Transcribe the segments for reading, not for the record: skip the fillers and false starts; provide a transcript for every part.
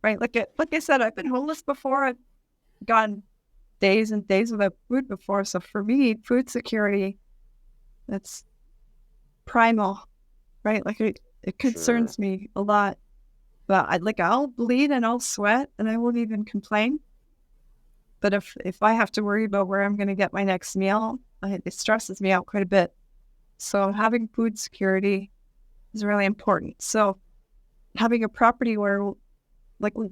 right? Like I said, I've been homeless before. I've gone days and days without food before. So for me, food security, that's primal, right? Like it Sure. concerns me a lot. But I'll bleed and I'll sweat and I won't even complain. But if I have to worry about where I'm going to get my next meal, it stresses me out quite a bit. So having food security is really important. So having a property where like we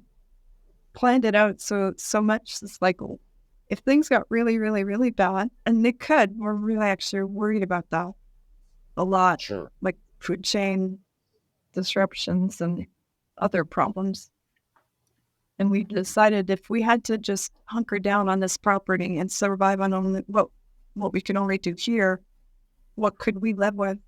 planned it out so much, it's like if things got really, really, really bad, and they could, we're really actually worried about that a lot, Sure. like food chain disruptions and other problems. And we decided if we had to just hunker down on this property and survive on only what we can only do here, what could we live with?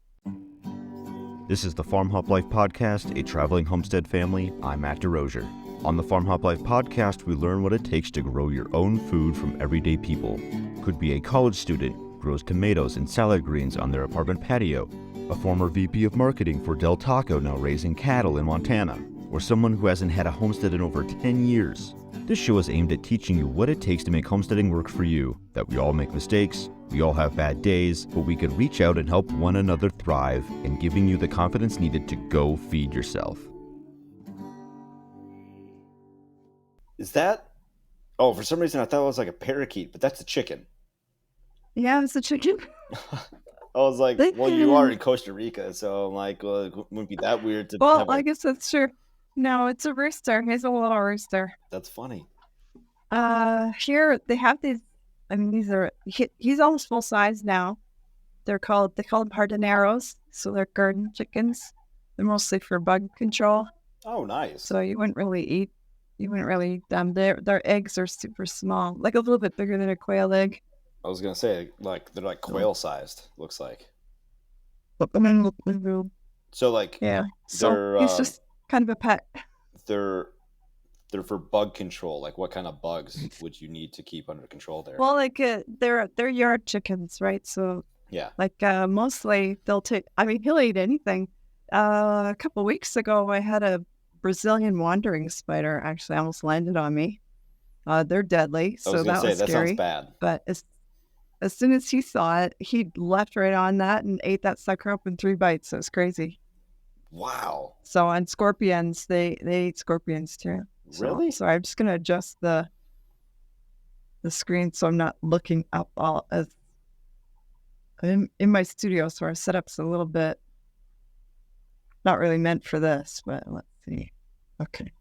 This is the Farm Hop Life Podcast, a traveling homestead family. I'm Matt DeRosier. On the Farm Hop Life Podcast, we learn what it takes to grow your own food from everyday people. Could be a college student, grows tomatoes and salad greens on their apartment patio, a former VP of marketing for Del Taco now raising cattle in Montana, or someone who hasn't had a homestead in over 10 years. This show is aimed at teaching you what it takes to make homesteading work for you, that we all make mistakes, we all have bad days, but we can reach out and help one another thrive, and giving you the confidence needed to go feed yourself. Is that? Oh, for some reason I thought it was like a parakeet, but that's a chicken. Yeah, it's a chicken. I was like, well, you are in Costa Rica, so I'm like, well, it wouldn't be that weird to Well, have I guess that's true. No, it's a rooster. He's a little rooster. That's funny. Here they have these. I mean, he's almost full size now. They call them hardineros, so they're garden chickens. They're mostly for bug control. Oh, nice. So you wouldn't really eat them. Their eggs are super small, like a little bit bigger than a quail egg. I was gonna say, like, they're like quail sized. Looks like. So like, Yeah. So he's just kind of a pet. They're for bug control. Like, what kind of bugs would you need to keep under control there? Well, like they're yard chickens, right? So yeah, like mostly they'll take. I mean, he'll eat anything. A couple of weeks ago, I had a Brazilian wandering spider actually almost landed on me. They're deadly, so that was that scary. sounds bad. But as soon as he saw it, he left right on that and ate that sucker up in 3 bites. So it's crazy. Wow. So on scorpions, they eat scorpions too. Really? So I'm just gonna adjust the screen so I'm not looking up all as I'm in my studio, so our setup's a little bit not really meant for this, but let's see. Okay.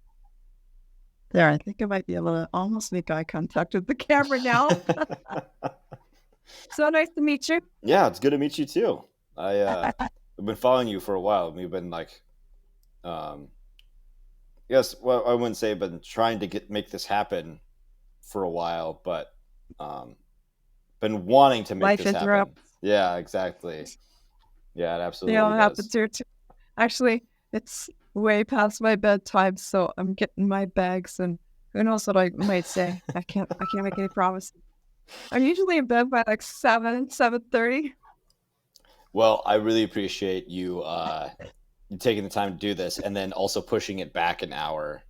There, I think I might be able to almost make eye contact with the camera now. So nice to meet you. Yeah, it's good to meet you too. I've been following you for a while. We've been like, yes, well, I wouldn't say been trying to make this happen for a while, but been wanting to make this happen. Yeah, exactly. Yeah, it absolutely does. Happens here too. Actually, it's way past my bedtime, so I'm getting my bags, and who knows what I might say. I can't make any promises. I'm usually in bed by like 7:30. Well, I really appreciate you taking the time to do this, and then also pushing it back an hour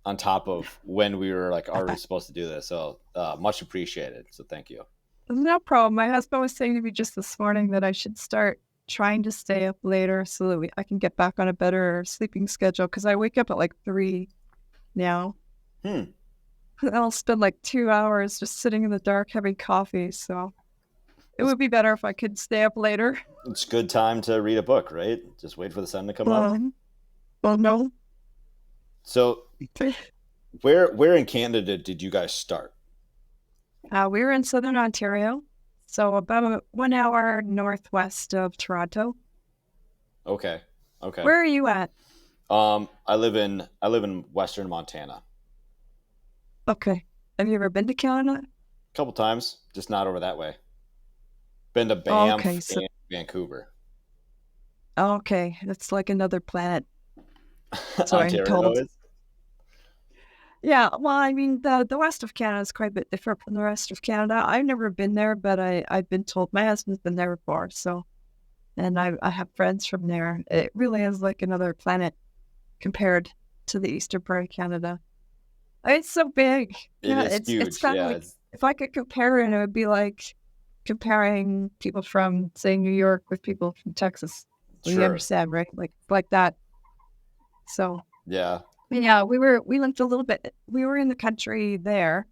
on top of when we were like already supposed to do this. So much appreciated. So thank you. No problem. My husband was saying to me just this morning that I should start trying to stay up later so that I can get back on a better sleeping schedule, because I wake up at like 3 now. I'll spend like 2 hours just sitting in the dark having coffee. So it would be better if I could stay up later. It's a good time to read a book, right? Just wait for the sun to come up. Well, no. So where in Canada did you guys start? We were in Southern Ontario, so about 1 hour northwest of Toronto. Okay. Where are you at? I live in Western Montana. Okay. Have you ever been to Canada? A couple times, just not over that way. Been to Banff and Vancouver. Okay, it's like another planet. So Ontario is? Yeah, well, I mean, the west of Canada is quite a bit different from the rest of Canada. I've never been there, but I've been told my husband's been there before. So, and I have friends from there. It really is like another planet compared to the eastern part of Canada. It's so big. It Yeah, is it's huge. kind of Yeah, like, if I could compare it, it would be like comparing people from, say, New York with people from Texas. You sure. understand, right? Like that. So Yeah. yeah, we lived a little bit. We were in the country there.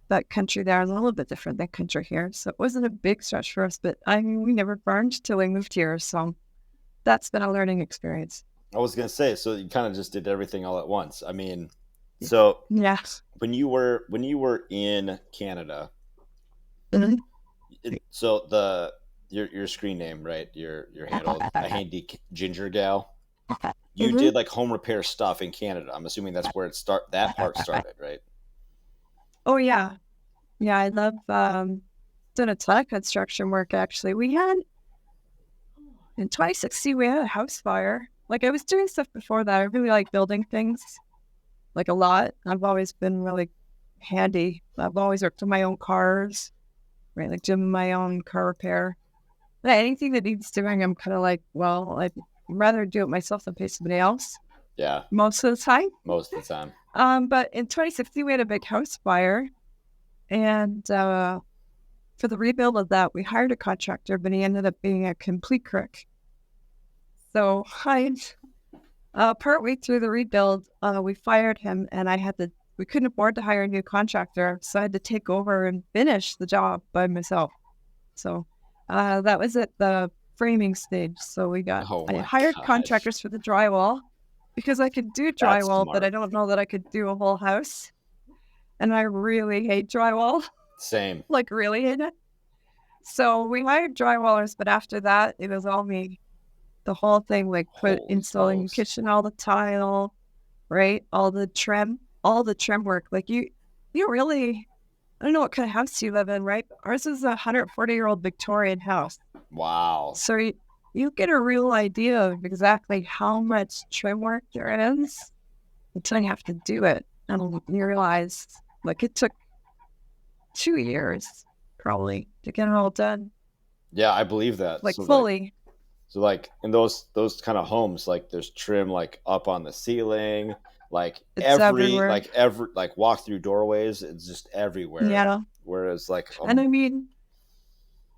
That country there is a little bit different than country here, so it wasn't a big stretch for us. But I mean, we never farmed till we moved here, so that's been a learning experience. I was gonna say, so you kind of just did everything all at once. I mean, so Yes. when you were in Canada, Mhm. so your screen name, right? Your handle, a handy ginger gal. You Mhm. did like home repair stuff in Canada. I'm assuming that's where that part started, right? Oh yeah, yeah. I love done a ton of construction work. Actually, we had in 2016 we had a house fire. Like I was doing stuff before that. I really like building things, like a lot. I've always been really handy. I've always worked on my own cars, right? Like doing my own car repair. But anything that needs doing, I'm kind of like, well, I'd rather do it myself than pay somebody else Yeah, most of the time. most of the time. But in 2016, we had a big house fire. And for the rebuild of that, we hired a contractor, but he ended up being a complete crook. So partway through the rebuild, we fired him, and we couldn't afford to hire a new contractor. So I had to take over and finish the job by myself. So that was at the framing stage. So Oh I my hired gosh, contractors for the drywall because I could do that's drywall, but I smart. don't know that I could do a whole house. And I really hate drywall, Same. like really hate it. So we hired drywallers, but after that, it was all me. The whole thing, like Holy installing the smokes. kitchen, all the tile, right? All the trim work. Like you really, I don't know what kind of house you live in, right? Ours is a 140-year-old Victorian house. Wow. So you get a real idea of exactly how much trim work there is until you have to do it. And you realize, like, it took 2 years probably to get it all done, Yeah, I believe that. like fully. So like in those kind of homes, like there's trim like up on the ceiling, like It's everywhere. every like walk through doorways, it's just everywhere. Yeah. Whereas like And I mean,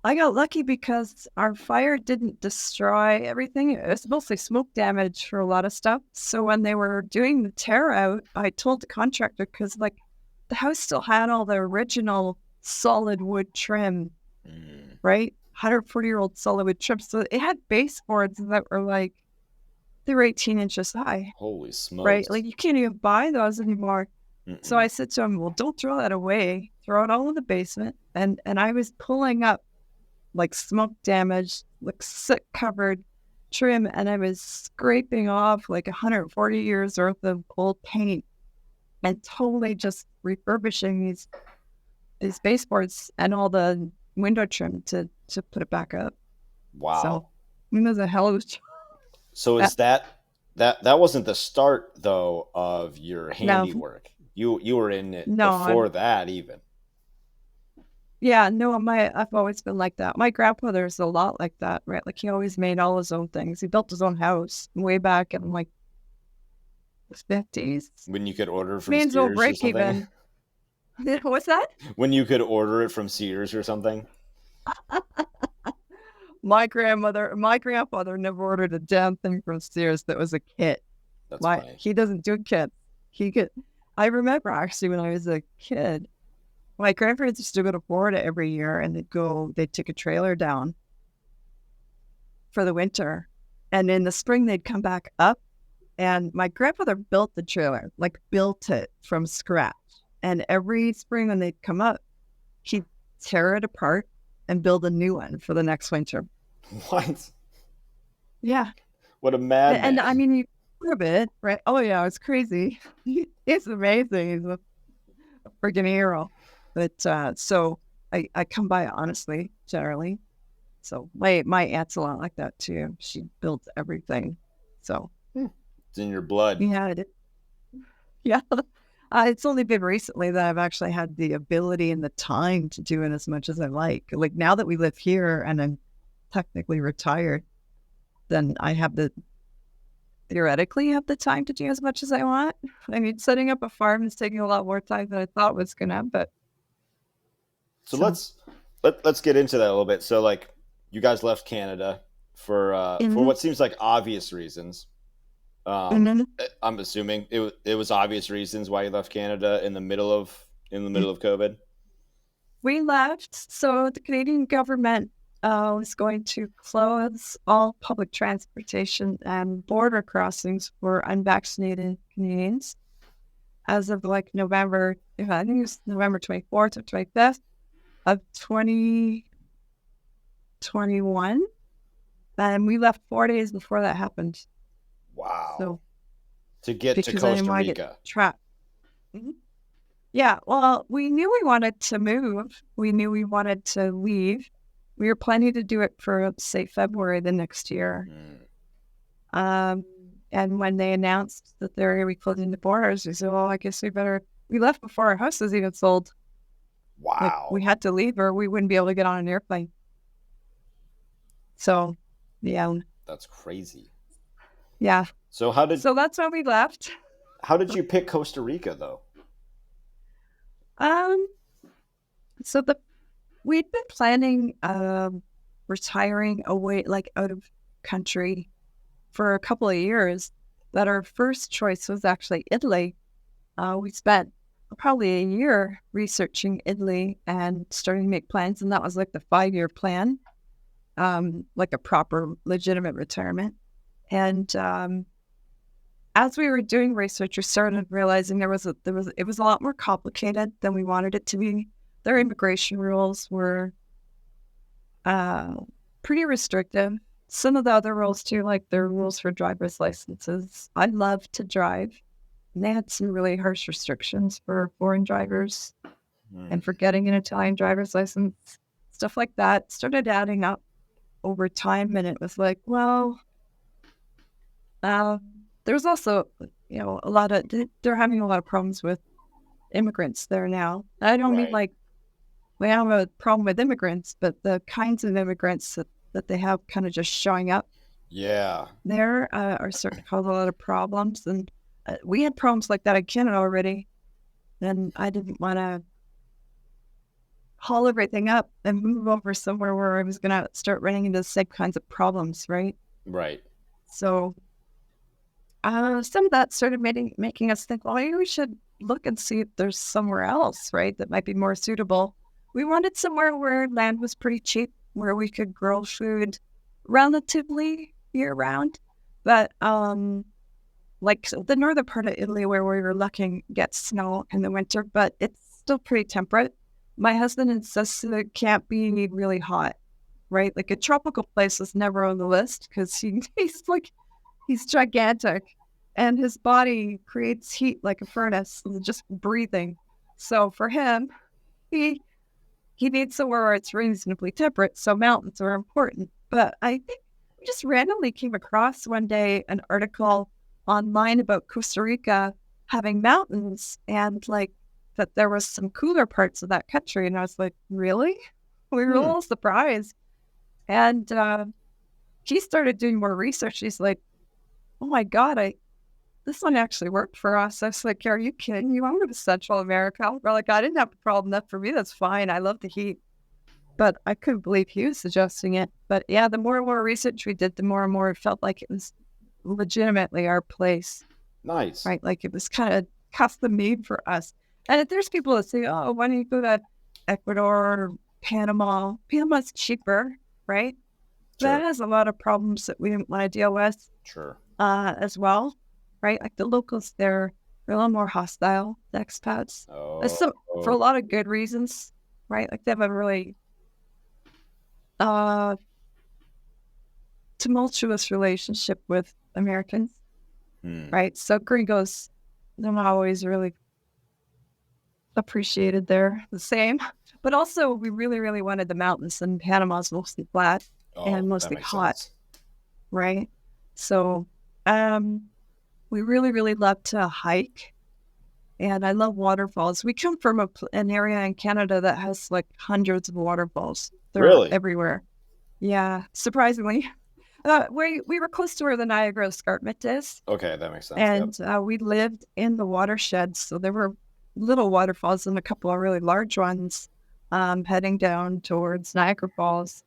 I got lucky because our fire didn't destroy everything. It was mostly smoke damage for a lot of stuff. So when they were doing the tear out, I told the contractor, because like the house still had all the original solid wood trim, right? 140-year-old solid wood trim. So it had baseboards that were like, they were 18 inches high, holy smokes. right? Like you can't even buy those anymore. So I said to him, well, don't throw that away. Throw it all in the basement. And I was pulling up like smoke damage, like soot covered trim, and I was scraping off like 140 years worth of old paint and totally just refurbishing these baseboards and all the window trim to put it back up. Wow. So I mean, there's a hell of a job. So is that wasn't the start though of your handiwork. You were in it before that even. Yeah, no, I've always been like that. My grandfather's a lot like that, right? Like he always made all his own things. He built his own house way back in like the 50s. When you could order from Man's Sears old or break something. even. What's that? When you could order it from Sears or something. My grandfather never ordered a damn thing from Sears that was a kit. That's funny. He doesn't do kits. I remember actually when I was a kid, my grandparents used to go to Florida every year, and they'd take a trailer down for the winter. And in the spring, they'd come back up. And my grandfather built the trailer, like built it from scratch. And every spring when they'd come up, he'd tear it apart and build a new one for the next winter. What? Yeah. What a madman. And I mean, you a bit, right? Oh, yeah, it's crazy. It's amazing. He's a freaking hero. But so I come by it honestly, generally. So my aunt's a lot like that too. She builds everything. So it's in your blood. Yeah, yeah. It's only been recently that I've actually had the ability and the time to do it as much as I like. Like now that we live here and I'm technically retired, then I have the theoretically have the time to do as much as I want. I mean, setting up a farm is taking a lot more time than I thought it was gonna, but So let's get into that a little bit. So like you guys left Canada for Mhm. what seems like obvious reasons. Mhm. I'm assuming it was obvious reasons why you left Canada in the middle of COVID. We left, so the Canadian government was going to close all public transportation and border crossings for unvaccinated Canadians as of like November, I think it was November 24th or 25th of 2021. And we left 4 days before that happened. Wow. So, To get to because I didn't Costa want to get Rica. trapped. Mhm. Yeah, well, we knew we wanted to move. We knew we wanted to leave. We were planning to do it for, say, February the next year. Um, and when they announced that they were going to be closing the borders, we said, well, I guess we left before our house was even sold. Like, Wow. we had to leave or we wouldn't be able to get on an airplane. So, yeah. That's crazy. Yeah. So So that's when we left. how did you pick Costa Rica though? Um, so we'd been planning retiring away, like out of country for a couple of years, but our first choice was actually Italy. We spent probably a year researching Italy and starting to make plans, and that was like the 5-year plan, like a proper legitimate retirement. And as we were doing research, we started realizing it was a lot more complicated than we wanted it to be. Their immigration rules were pretty restrictive. Some of the other rules too, like their rules for driver's licenses. I love to drive. And they had some really harsh restrictions for foreign drivers and for getting an Italian driver's license. Stuff like that started adding up over time, and it was like, well, there's also, a lot of they're having a lot of problems with immigrants there now. I don't mean Right. like we have a problem with immigrants, but the kinds of immigrants that they have kind of just showing up Yeah. there are starting to cause a lot of problems. And we had problems like that in Canada already. And I didn't want to haul everything up and move over somewhere where I was going to start running into the same kinds of problems, right? Right. So some of that started making us think, well, maybe we should look and see if there's somewhere else, right, that might be more suitable. We wanted somewhere where land was pretty cheap, where we could grow food relatively year-round. But like the northern part of Italy where we were looking gets snow in the winter, but it's still pretty temperate. My husband insists that it can't be really hot, right? Like a tropical place is never on the list because he's gigantic and his body creates heat like a furnace, just breathing. So for him, he needs somewhere where it's reasonably temperate. So mountains are important. But I think we just randomly came across one day an article online about Costa Rica having mountains and like that there was some cooler parts of that country. And I was like, really? We were a little surprised. And he started doing more research. He's like, oh my God, this one actually worked for us. I was like, are you kidding? You want to go to Central America? We're like, I didn't have a problem. That for me, that's fine. I love the heat. But I couldn't believe he was suggesting it. But yeah, the more and more research we did, the more and more it felt like it was legitimately our place, Nice. right? Like it was kind of custom made for us. And if there's people that say, oh, why don't you go to Ecuador or Panama? Panama's cheaper, right? Sure. That has a lot of problems that we didn't want to deal with Sure. as well, right? Like the locals there are a little more hostile to expats. For a lot of good reasons, right? Like they have a really tumultuous relationship with Americans, right? So gringos, they're not always really appreciated there the same. But also, we really, really wanted the mountains, and Panama's mostly flat and mostly hot, sense. right? So we really, really love to hike. And I love waterfalls. We come from an area in Canada that has like hundreds of waterfalls. They're Really? everywhere. Yeah, surprisingly. We were close to where the Niagara Escarpment is, Okay, that makes sense. and we lived in the watershed. So there were little waterfalls and a couple of really large ones heading down towards Niagara Falls.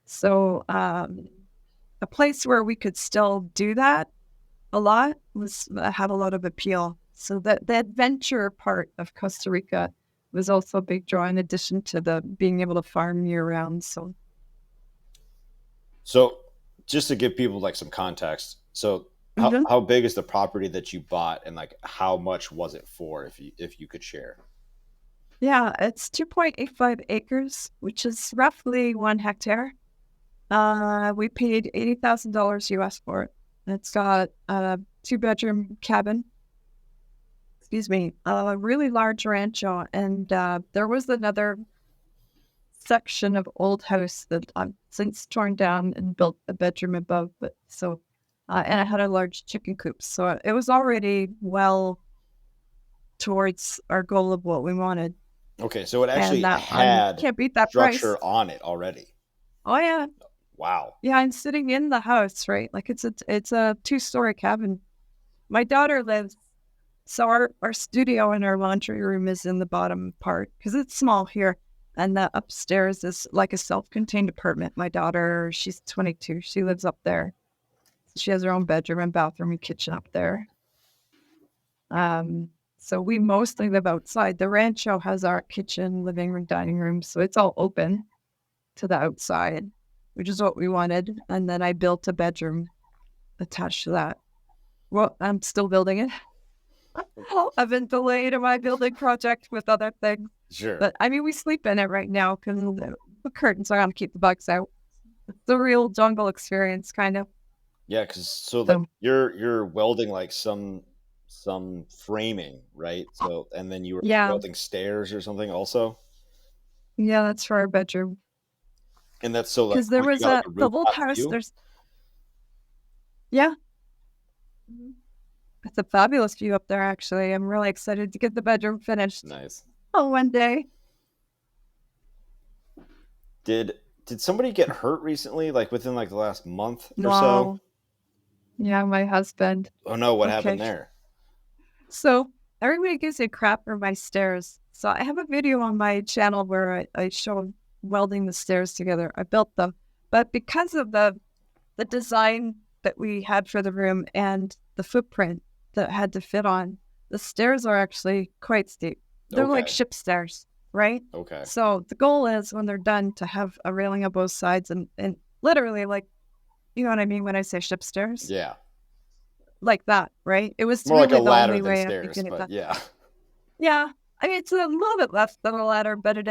So a place where we could still do that a lot was had a lot of appeal. So the adventure part of Costa Rica was also a big draw in addition to the being able to farm year round. So just to give people like some context, so Mhm. how big is the property that you bought, and like how much was it for, if you could share? Yeah, it's 2.85 acres, which is roughly 1 hectare. We paid $80,000 US for it. It's got a 2-bedroom cabin. Excuse me, a really large rancho, and there was another section of old house that I've since torn down and built a bedroom above. But and it had a large chicken coop, so it was already well towards our goal of what we wanted, Okay, so it and actually that I had can't beat that price. structure on it already. Oh yeah, Wow. yeah. I'm sitting in the house, right? Like it's a 2-story cabin. My daughter lives. So our studio and our laundry room is in the bottom part because it's small here. And the upstairs is like a self-contained apartment. My daughter, she's 22. She lives up there. She has her own bedroom and bathroom and kitchen up there. So we mostly live outside. The rancho has our kitchen, living room, dining room. So it's all open to the outside, which is what we wanted. And then I built a bedroom attached to that. Well, I'm still building it. I've been delayed in my building project with other things. Sure. But I mean, we sleep in it right now because the curtains are on to keep the bugs out. It's a real jungle experience, kind of. Yeah, because so like you're welding like some framing, right? So and then you were Yeah. welding stairs or something also. Yeah, that's for our bedroom. And that's so like Because there what, you was got, like, a the old rooftop house, view? yeah. It's a fabulous view up there, actually. I'm really excited to get the bedroom finished. Nice. Oh, one day. Did somebody get hurt recently, like within like the last month or so? No. Yeah, my husband. Oh no, what Okay. happened there? So everybody gives me crap for my stairs. So I have a video on my channel where I show welding the stairs together. I built them. But because of the design that we had for the room and the footprint that had to fit on, the stairs are actually quite steep. They're like Okay. ship stairs, right? Okay. So the goal is when they're done to have a railing on both sides and literally like, you know what I mean when I say ship stairs? Yeah. Like that, right? It was More like really a the ladder only than way stairs, I could get it but done. yeah. Yeah. I mean, it's a little bit less than a ladder, but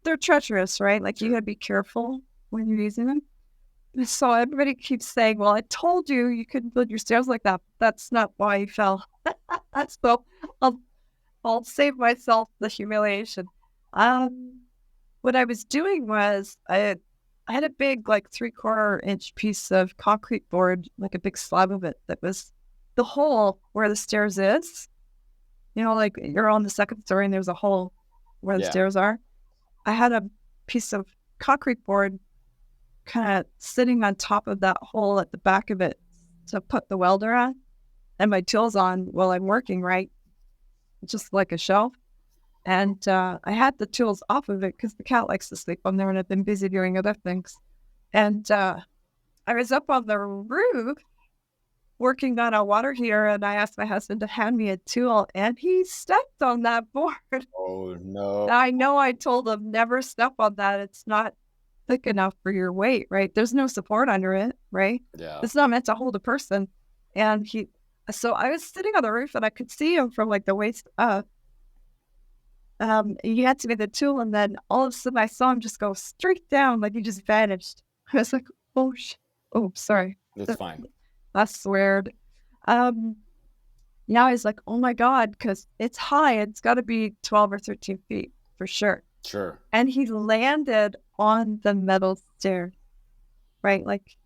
they're treacherous, right? Like you gotta be careful when you're using them. So everybody keeps saying, well, I told you you couldn't build your stairs like that. That's not why you fell. So I'll save myself the humiliation. What I was doing was I had a big, like 3/4 inch piece of concrete board, like a big slab of it that was the hole where the stairs is. You know, like you're on the second story and there's a hole where the Yeah. stairs are. I had a piece of concrete board kind of sitting on top of that hole at the back of it to put the welder on and my tools on while I'm working, right? Just like a shelf. And I had the tools off of it because the cat likes to sleep on there and I've been busy doing other things. And I was up on the roof working on a water heater and I asked my husband to hand me a tool and he stepped on that board. Oh no. I know I told him never step on that. It's not thick enough for your weight, right? There's no support under it, right? Yeah. It's not meant to hold a person. And so I was sitting on the roof and I could see him from like the waist up. He had to be the tool and then all of a sudden I saw him just go straight down, like he just vanished. I was like, oh, sorry. That's fine. I sweared. Now he's like, oh my God, because it's high. It's got to be 12 or 13 feet for sure. Sure. And he landed on the metal stair, right? Like,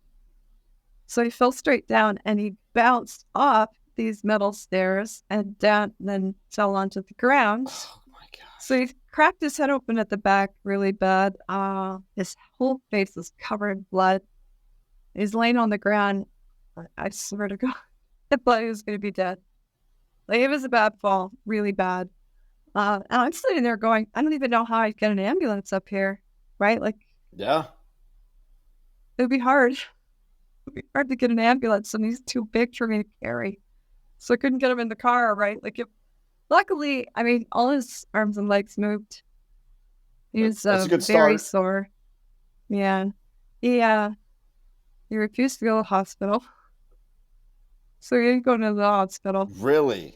so he fell straight down and he bounced off these metal stairs and down, and then fell onto the ground. Oh my God. So he cracked his head open at the back really bad. His whole face was covered in blood. He's laying on the ground. I swear to God, I thought he was going to be dead. Like, it was a bad fall, really bad. And I'm sitting there going, I don't even know how I'd get an ambulance up here, right? Like, Yeah. it would be hard. It would be hard to get an ambulance, and he's too big for me to carry. So I couldn't get him in the car, right? Like, luckily, I mean, all his arms and legs moved. He was That's a good very start. sore. Yeah. He refused to go to the hospital. So he didn't go to the hospital. Really?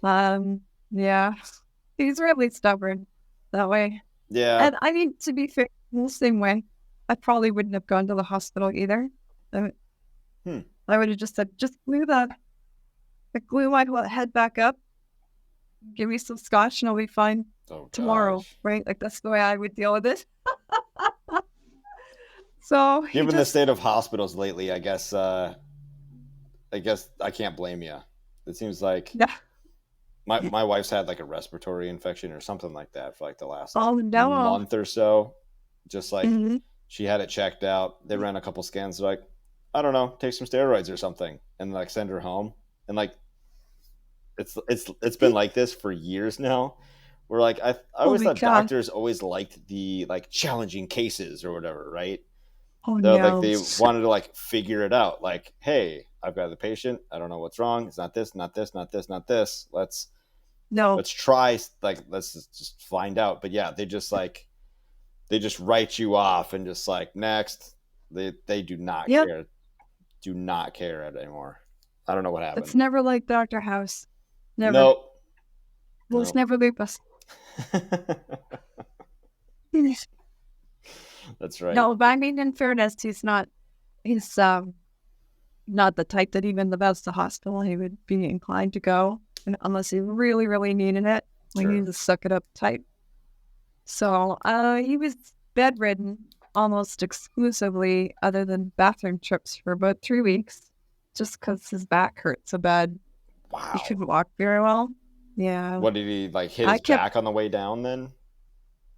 Yeah. He's really stubborn that way. Yeah. And I mean, to be fair, in the same way, I probably wouldn't have gone to the hospital either. I would have just said, just glue my head back up, give me some scotch, and I'll be fine tomorrow, right? Like, that's the way I would deal with it. So, given the state of hospitals lately, I guess I can't blame you. It seems like my wife's had like a respiratory infection or something like that for like the last month or so. Just like she had it checked out. They ran a couple scans. They're like, I don't know, take some steroids or something, and like send her home. And like, it's been like this for years now. We're like, I always thought doctors always liked the like challenging cases or whatever, right? Like they wanted to like figure it out. Like, hey, I've got the patient. I don't know what's wrong. It's not this, not this, not this, not this. Let's try. Like, let's just find out. But yeah, they just write you off and just like next. They do not care. Do not care anymore. I don't know what happened. It's never like Dr. House. Never. Nope. It's never lupus. That's right. No, but I mean, in fairness, he's not the type that even the best of hospital he would be inclined to go, unless he really, really needed it. Like, he's a suck it up type. So he was bedridden almost exclusively, other than bathroom trips, for about 3 weeks, just because his back hurt so bad. Wow. He couldn't walk very well. Yeah. What did he like hit his back on the way down then?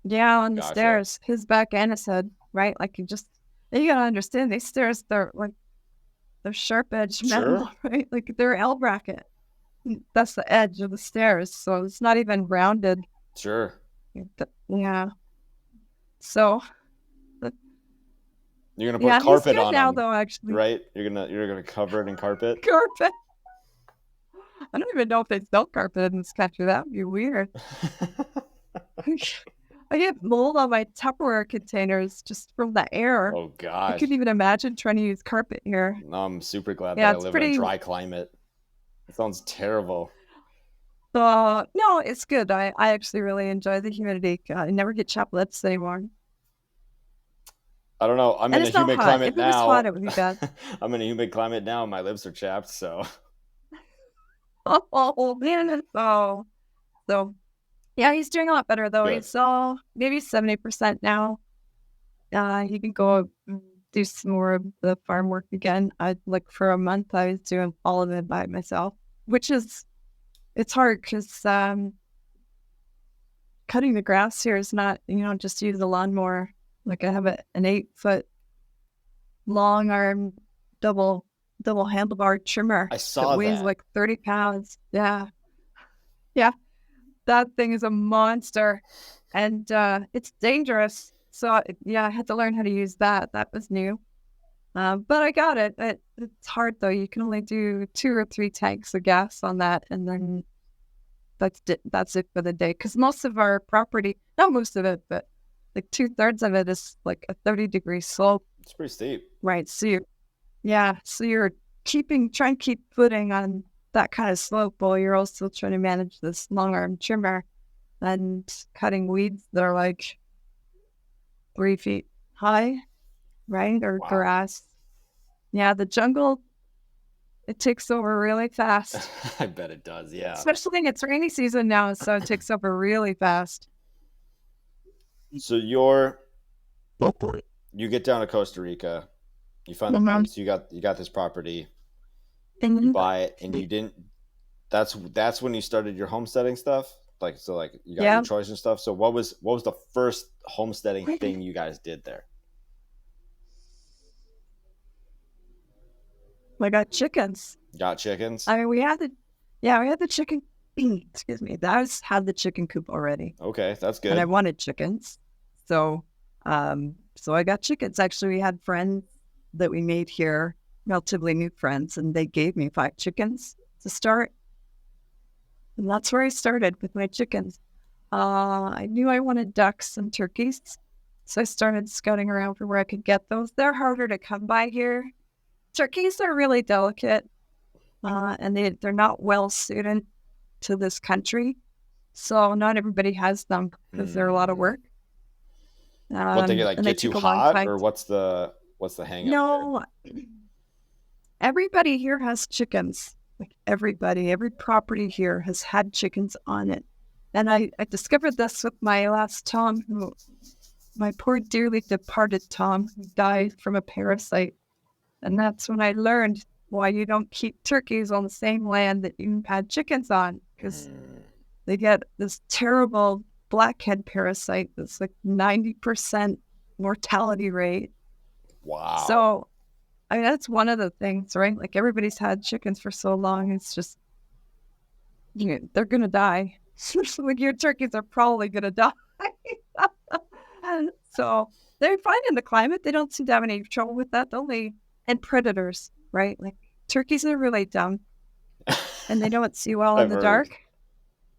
Yeah, on the stairs, his back and his head, right? Like, you gotta understand, these stairs, they're sharp edge metal, right? Like, they're L bracket. That's the edge of the stairs, so it's not even rounded. Sure. Yeah. So you're gonna put carpet on now, him, though, actually. Right? You're gonna cover it in carpet. Carpet. I don't even know if they sell carpet in this country. That would be weird. I get mold on my Tupperware containers just from the air. Oh God! I couldn't even imagine trying to use carpet here. No, I'm super glad that I live in a dry climate. It sounds terrible. No, it's good. I actually really enjoy the humidity. I never get chapped lips anymore. I don't know. I'm in a humid climate now. If it was hot, it would be bad. I'm in a humid climate now. My lips are chapped, so. Oh man! So yeah, he's doing a lot better though. Good. He's maybe 70% now. He can go do some more of the farm work again. Like, for a month, I was doing all of it by myself, which it's hard because cutting the grass here is not, just use the lawnmower. Like, I have an 8-foot long arm double handlebar trimmer. I saw that weighs like 30 pounds. Yeah. That thing is a monster, and it's dangerous. So I had to learn how to use that. That was new. But I got it. It's hard though. You can only do 2 or 3 tanks of gas on that, and then that's it for the day. Because most of our property, not most of it, but like 2/3 of it is like a 30-degree slope. It's pretty steep. Right. So you're trying to keep footing on that kind of slope while you're also trying to manage this long arm trimmer and cutting weeds that are like 3 feet high, right? Or grass. Yeah, the jungle, it takes over really fast. I bet it does, yeah. Especially in its rainy season now, so it takes over really fast. So you get down to Costa Rica, you find the place, you got this property, you buy it, and you didn't. That's when you started your homesteading stuff. Like, so like you got your choice and stuff. So what was the first homesteading thing you guys did there? I got chickens. Got chickens? I mean, we had the chicken. Excuse me. Had the chicken coop already, Okay, that's and I good. wanted chickens. So, so I got chickens. Actually, we had friends that we made here, relatively new friends, and they gave me 5 chickens to start. And that's where I started with my chickens. I knew I wanted ducks and turkeys, so I started scouting around for where I could get those. They're harder to come by here. Turkeys are really delicate, and they're not well suited to this country, so not everybody has them because they're a lot of work. What, they And they get too took a long hot, time. or what's the hang up? No, everybody here has chickens. Like everybody, every property here has had chickens on it. And I discovered this with my last Tom, my poor dearly departed Tom, who died from a parasite. And that's when I learned why you don't keep turkeys on the same land that you've had chickens on, because they get this terrible blackhead parasite that's like 90% mortality rate. Wow. So, I mean, that's one of the things, right? Like everybody's had chickens for so long, it's just, they're going to die. Like your turkeys are probably going to die. So they're fine in the climate. They don't seem to have any trouble with that. And predators, right? Like turkeys are really dumb and they don't see well in the dark.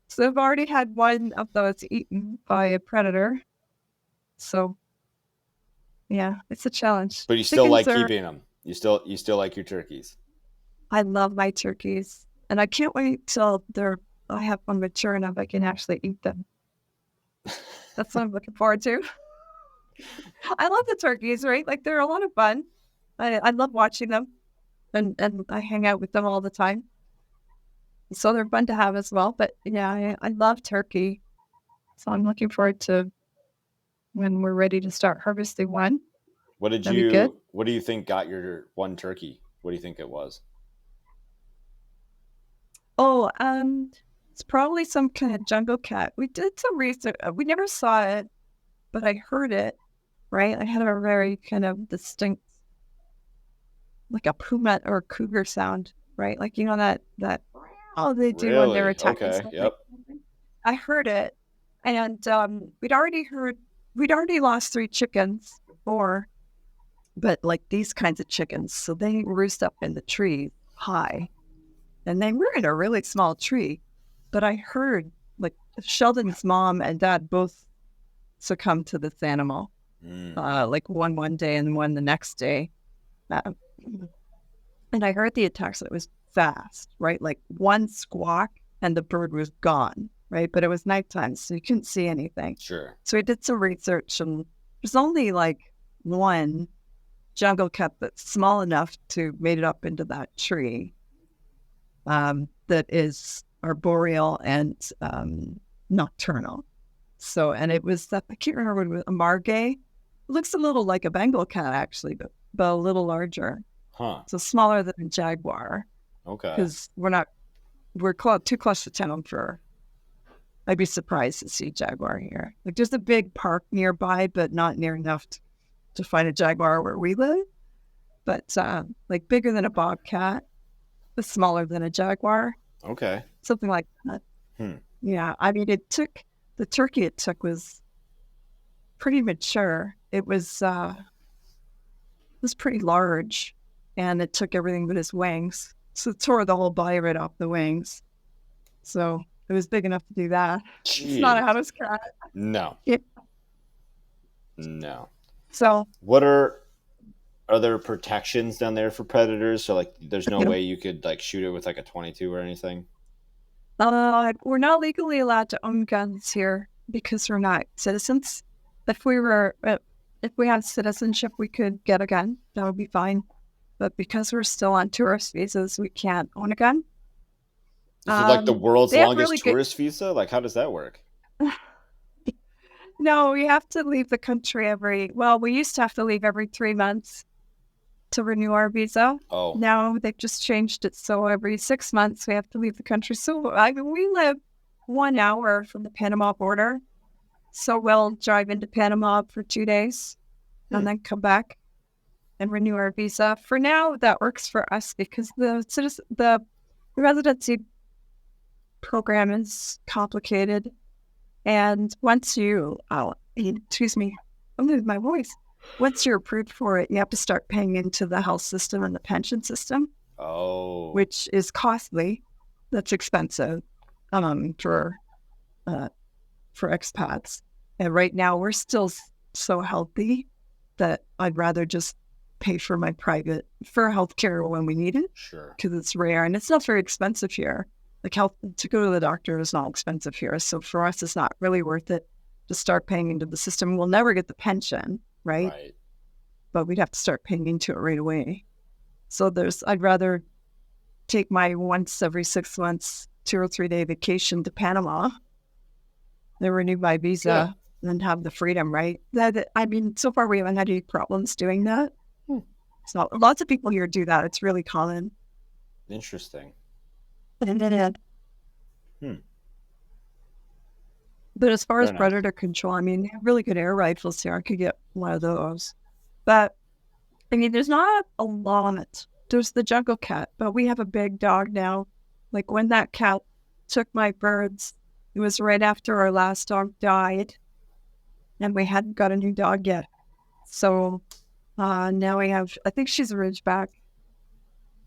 So they've already had one of those eaten by a predator. So yeah, it's a challenge. But you still like keeping them. You still like your turkeys. I love my turkeys, and I can't wait till I have one mature enough I can actually eat them. That's what I'm looking forward to. I love the turkeys, right? Like they're a lot of fun. I love watching them, and I hang out with them all the time. So they're fun to have as well. But yeah, I love turkey. So I'm looking forward to when we're ready to start harvesting one. What do you think got your one turkey? What do you think it was? Oh, it's probably some kind of jungle cat. We did some research. We never saw it, but I heard it, right? I had a very kind of distinct, like a puma or a cougar sound, right? Like, that they do when they're attacking. Okay, yep. I heard it, and we'd already lost 3 chickens before, but like these kinds of chickens, so they roost up in the tree high, and they were in a really small tree. But I heard like Sheldon's mom and dad both succumbed to this animal, like one day and one the next day. And I heard the attacks. It was fast, right? Like one squawk and the bird was gone, right? But it was nighttime, so you couldn't see anything. Sure. So we did some research, and there's only like one jungle cat that's small enough to made it up into that tree. That is arboreal and nocturnal. So, and it was that, I can't remember what it was, a margay. It looks a little like a Bengal cat actually, but a little larger. Huh. So smaller than a jaguar. Okay. Because we're too close to town for, I'd be surprised to see jaguar here. Like there's a big park nearby, but not near enough to find a jaguar where we live. But like bigger than a bobcat, but smaller than a jaguar. Okay. Something like that. Yeah. I mean, the turkey it took was pretty mature. It was pretty large, and it took everything but his wings. So it tore the whole body right off the wings. So it was big enough to do that. Jeez. It's not a house cat. No. Yeah. No. So are there protections down there for predators? So like there's no way you could like shoot it with like a 22 or anything? We're not legally allowed to own guns here because we're not citizens. If we had citizenship, we could get a gun. That would be fine. But because we're still on tourist visas, we can't own a gun. Is it like the world's longest tourist visa? Like, how does that work? No, we have to leave the country we used to have to leave every 3 months to renew our visa. Oh. Now they've just changed it. So every 6 months we have to leave the country. So we live 1 hour from the Panama border. So we'll drive into Panama for 2 days and then come back. and renew our visa. For now, that works for us because the residency program is complicated. And once you, excuse me, I'm losing my voice. Once you're approved for it, you have to start paying into the health system and the pension system. Oh. Which is costly. That's expensive for expats. And right now we're still so healthy that I'd rather just pay for my private for healthcare when we need it. Sure. Because it's rare and it's not very expensive here. Like to go to the doctor is not expensive here. So for us, it's not really worth it to start paying into the system. We'll never get the pension, right? But we'd have to start paying into it right away. So I'd rather take my once every 6 months, 2 or 3 day vacation to Panama, then renew my visa, and have the freedom, right? So far we haven't had any problems doing that. So lots of people here do that. It's really common. Interesting. But as far as predator control, they have really good air rifles here. I could get one of those. But, there's not a lot. There's the jungle cat, but we have a big dog now. Like when that cat took my birds, it was right after our last dog died, and we hadn't got a new dog yet. So now we have, I think she's a Ridgeback,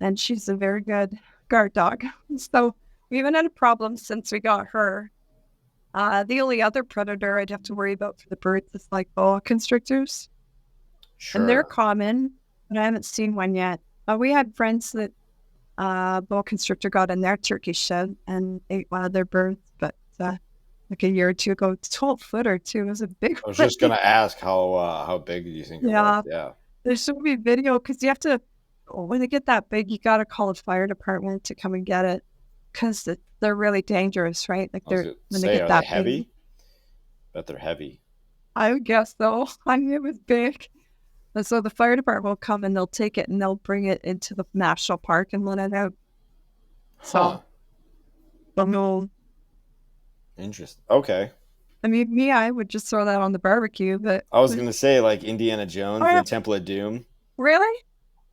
and she's a very good guard dog. So we haven't had a problem since we got her. The only other predator I'd have to worry about for the birds is like boa constrictors. Sure. And they're common, but I haven't seen one yet. We had friends that boa constrictor got in their turkey shed and ate one of their birds, but like a year or two ago, 12 footer too. It was a big. I was just gonna ask how big do you think it was? Yeah. There should be video because you have to. When they get that big, you got to call the fire department to come and get it because they're really dangerous, right? Like when they get that heavy. big. Bet they're heavy. I would guess so. It was big. And so the fire department will come and they'll take it and they'll bring it into the national park and let it out. So, interesting. Okay. I would just throw that on the barbecue, but I was gonna say like Indiana Jones and Temple of Doom. Really?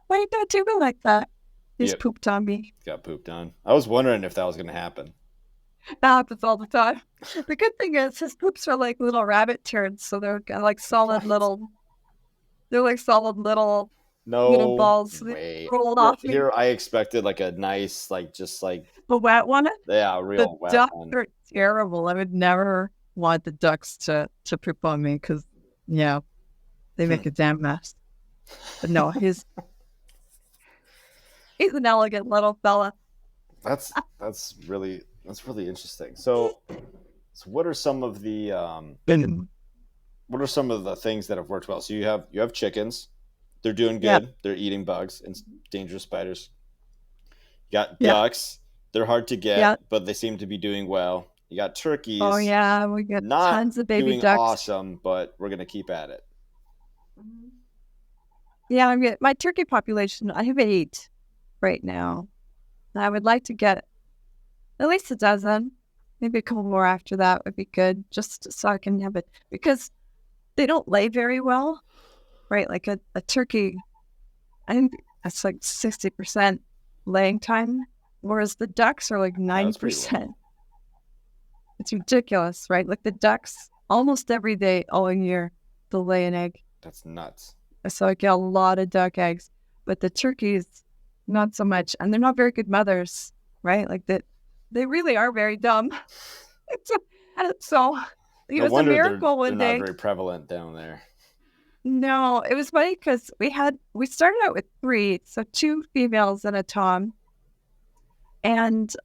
Why you not do it like that? He's pooped on me. Got pooped on. I was wondering if that was gonna happen. That happens all the time. The good thing is his poops are like little rabbit turds, so they're like solid little. They're like solid little balls rolled off. Here I expected like a nice, just like a wet one. Yeah, real wet one. The ducks are terrible. I would never want the ducks to poop on me because they make a damn mess. But no, he's an elegant little fella. That's really interesting. So what are some of the what are some of the things that have worked well? So you have chickens. They're doing good. Yep. They're eating bugs and dangerous spiders. You got ducks. They're hard to get, but they seem to be doing well. You got turkeys. Oh, yeah. We got tons of baby ducks. Awesome, but we're going to keep at it. Yeah, my turkey population, I have 8 right now. I would like to get at least a dozen. Maybe a couple more after that would be good, just so I can have it. Because they don't lay very well, right? Like a turkey, I think that's like 60% laying time, whereas the ducks are like 90%. It's ridiculous, right? Like the ducks, almost every day, all year, they'll lay an egg. That's nuts. So I get a lot of duck eggs, but the turkeys, not so much. And they're not very good mothers, right? Like that, they really are very dumb. So it was a miracle one day. They're not very prevalent down there. No, it was funny because we started out with 3, so 2 females and a tom. And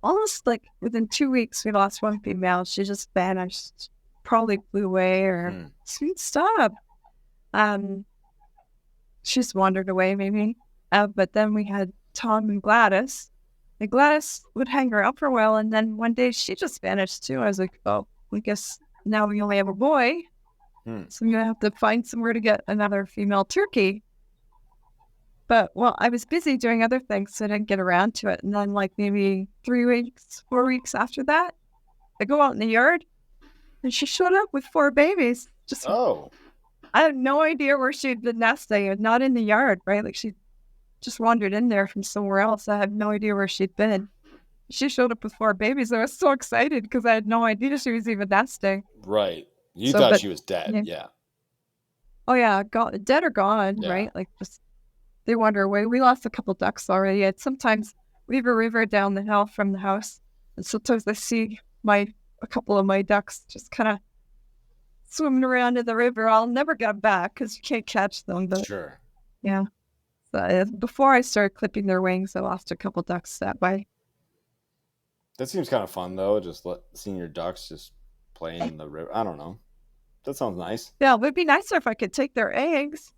almost like within 2 weeks, we lost 1 female. She just vanished, probably flew away or sweet stop. She's wandered away maybe. But then we had Tom and Gladys. And Gladys would hang her out for a while, and then one day she just vanished too. I was like, oh, I guess now we only have a boy. So I'm going to have to find somewhere to get another female turkey. But, I was busy doing other things, so I didn't get around to it. And then maybe 3 weeks, 4 weeks after that, I go out in the yard, and she showed up with 4 babies. I have no idea where she'd been nesting, and not in the yard, right? Like she just wandered in there from somewhere else. I have no idea where she'd been. She showed up with 4 babies. I was so excited because I had no idea she was even nesting. Right. You So, thought but she was dead. yeah. Yeah. Oh yeah, dead or gone, Yeah. right? Like just they wander away. We lost a couple ducks already. And sometimes we have a river down the hill from the house, and sometimes I see a couple of my ducks just kind of swimming around in the river. I'll never get back because you can't catch them. But Sure. yeah, so, before I started clipping their wings, I lost a couple ducks that way. That seems kind of fun though. Just seeing your ducks just playing in the river. I don't know. That sounds nice. Yeah, it would be nicer if I could take their eggs.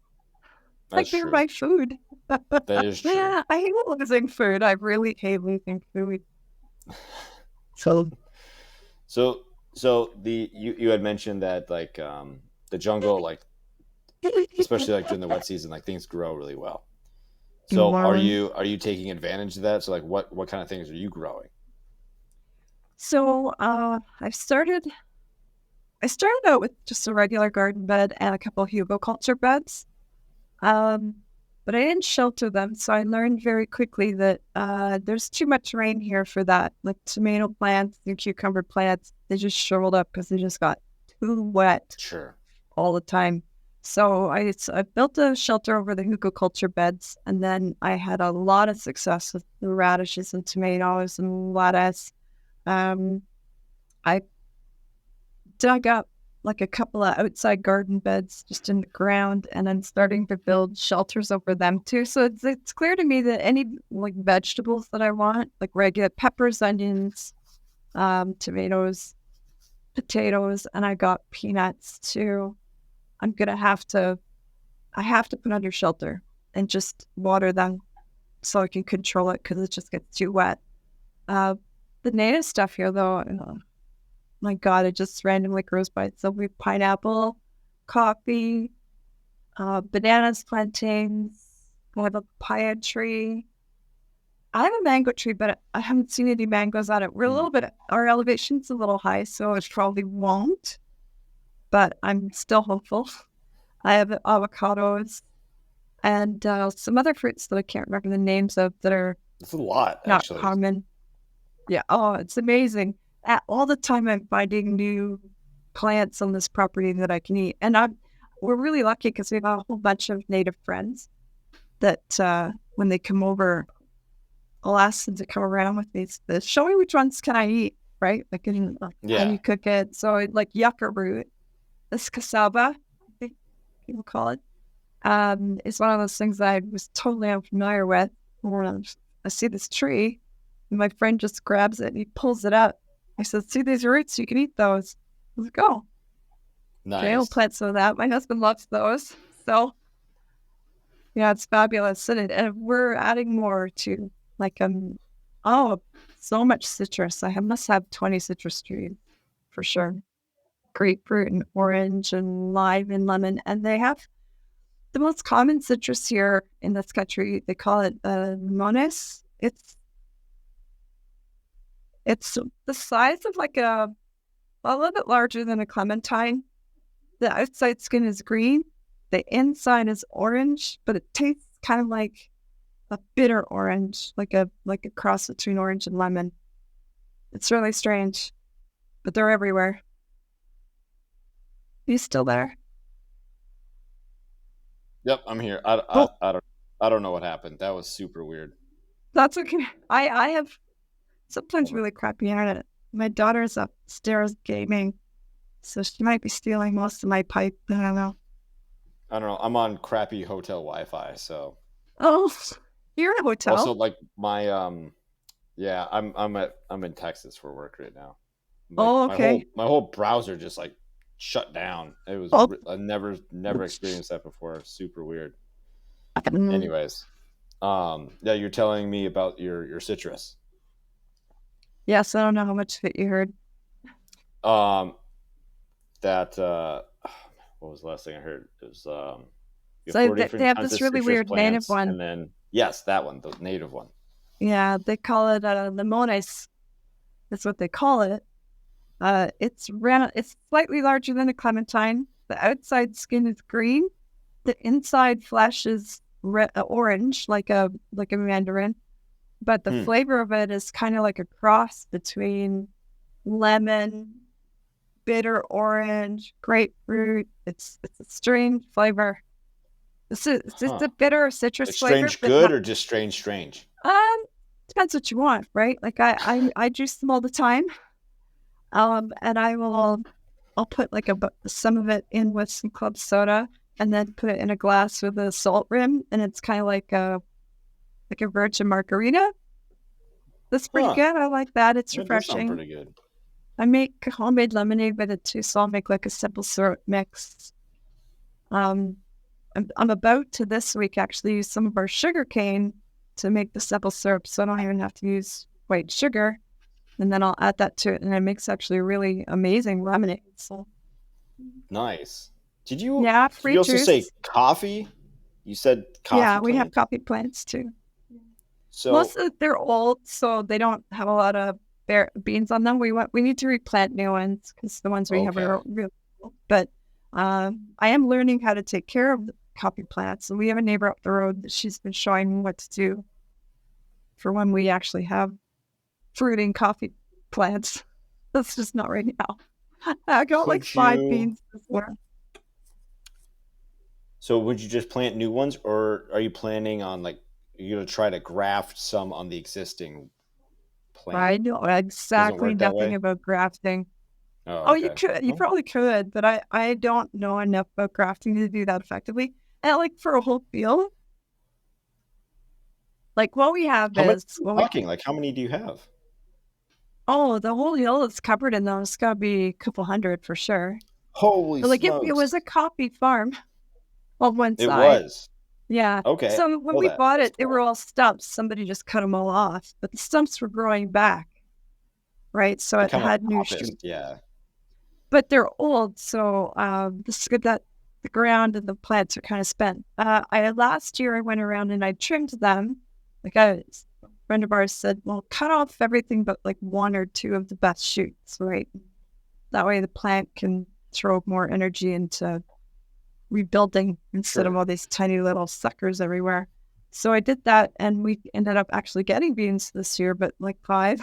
Like That's they're true. my food. That is true. Yeah, I hate losing food. I really hate losing food. So So you had mentioned that like the jungle, like especially like during the wet season, like things grow really well. So are you taking advantage of that? So like what kind of things are you growing? So I started out with just a regular garden bed and a couple of hugelkultur beds. But I didn't shelter them, so I learned very quickly that there's too much rain here for that. Like tomato plants and cucumber plants, they just shriveled up because they just got too wet Sure. all the time. So I built a shelter over the hugelkultur beds, and then I had a lot of success with the radishes and tomatoes and lettuce. I dug up like a couple of outside garden beds just in the ground, and I'm starting to build shelters over them too. So it's clear to me that any like vegetables that I want, like regular peppers, onions, tomatoes, potatoes, and I got peanuts too. I have to put under shelter and just water them so I can control it because it just gets too wet. The native stuff here though, my God, it just randomly grows by itself. We have pineapple, coffee, bananas, plantains. I have a papaya tree. I have a mango tree, but I haven't seen any mangoes on it. We're a little bit, our elevation's a little high, so it probably won't, but I'm still hopeful. I have avocados and some other fruits that I can't remember the names of that are It's a lot, not actually. common. Yeah. Oh, it's amazing. All the time I'm finding new plants on this property that I can eat. And we're really lucky because we have a whole bunch of native friends that when they come over, I'll ask them to come around with me. Show me which ones can I eat, right? Like, how do you cook it? So like yucca root, this cassava, I think people call it, is one of those things that I was totally unfamiliar with. I see this tree, and my friend just grabs it and he pulls it up. I said, see these roots? You can eat those. I was like, oh, Nice. okay, I'll plant some of that. My husband loves those. So, yeah, it's fabulous. And we're adding more to, like, so much citrus. I must have 20 citrus trees for sure. Grapefruit and orange and lime and lemon. And they have the most common citrus here in this country. They call it limones. It's the size of like a little bit larger than a clementine. The outside skin is green. The inside is orange, but it tastes kind of like a bitter orange, like a cross between orange and lemon. It's really strange, but they're everywhere. Are you still there? Yep, I'm here. I don't know what happened. That was super weird. That's okay. I have sometimes really crappy internet. My daughter's upstairs gaming, so she might be stealing most of my pipe. I don't know. I'm on crappy hotel Wi-Fi, so. Oh, you're in a hotel. Also, like my yeah, I'm in Texas for work right now. Like, okay. My whole browser just like shut down. It was I never experienced that before. Super weird. Anyways, yeah, you're telling me about your citrus. Yes, I don't know how much of it you heard. That what was the last thing I heard? It was so they have this really weird native one, and then yes, that one, the native one. Yeah, they call it limones. That's what they call it. It's slightly larger than a clementine. the outside skin is green, the inside flesh is orange, like a mandarin, but the flavor of it is kind of like a cross between lemon, bitter orange, grapefruit. It's a strange flavor. It's just a bitter citrus like flavor. Strange good or just strange? Depends what you want, right? Like I juice them all the time. And I'll put like some of it in with some club soda and then put it in a glass with a salt rim, and it's kind of like a virgin margarita. That's pretty good. I like that. It's refreshing. That does sound pretty good. I make homemade lemonade with it too, so I'll make like a simple syrup mix. I'm about to this week actually use some of our sugar cane to make the simple syrup, so I don't even have to use white sugar. And then I'll add that to it, and it makes actually a really amazing lemonade. So nice. Did you also say coffee? You said coffee. Yeah, we have coffee plants too. So most of they're old, so they don't have a lot of beans on them. We need to replant new ones because the ones we have are really old. But I am learning how to take care of the coffee plants. And we have a neighbor up the road that she's been showing me what to do for when we actually have fruiting coffee plants. That's just not right now. I got like 5 beans this year. So would you just plant new ones, or are you planning on you're going to try to graft some on the existing plant? I know exactly nothing about grafting. Oh, okay. You could. You probably could, but I don't know enough about grafting to do that effectively. And like for a whole field, like what we have is... how many do you have? Oh, the whole hill is covered in those. It's got to be a couple hundred for sure. Holy smokes. It was a coffee farm on one side. It was? Yeah. Okay. So when we bought it, they were all stumps. Somebody just cut them all off, but the stumps were growing back, right? So it had new shoots. Yeah. But they're old, so the ground and the plants are kind of spent. Last year I went around and I trimmed them. A friend of ours said, well, cut off everything but like 1 or 2 of the best shoots, right? That way the plant can throw more energy into rebuilding instead of all these tiny little suckers everywhere. So I did that, and we ended up actually getting beans this year, but like 5.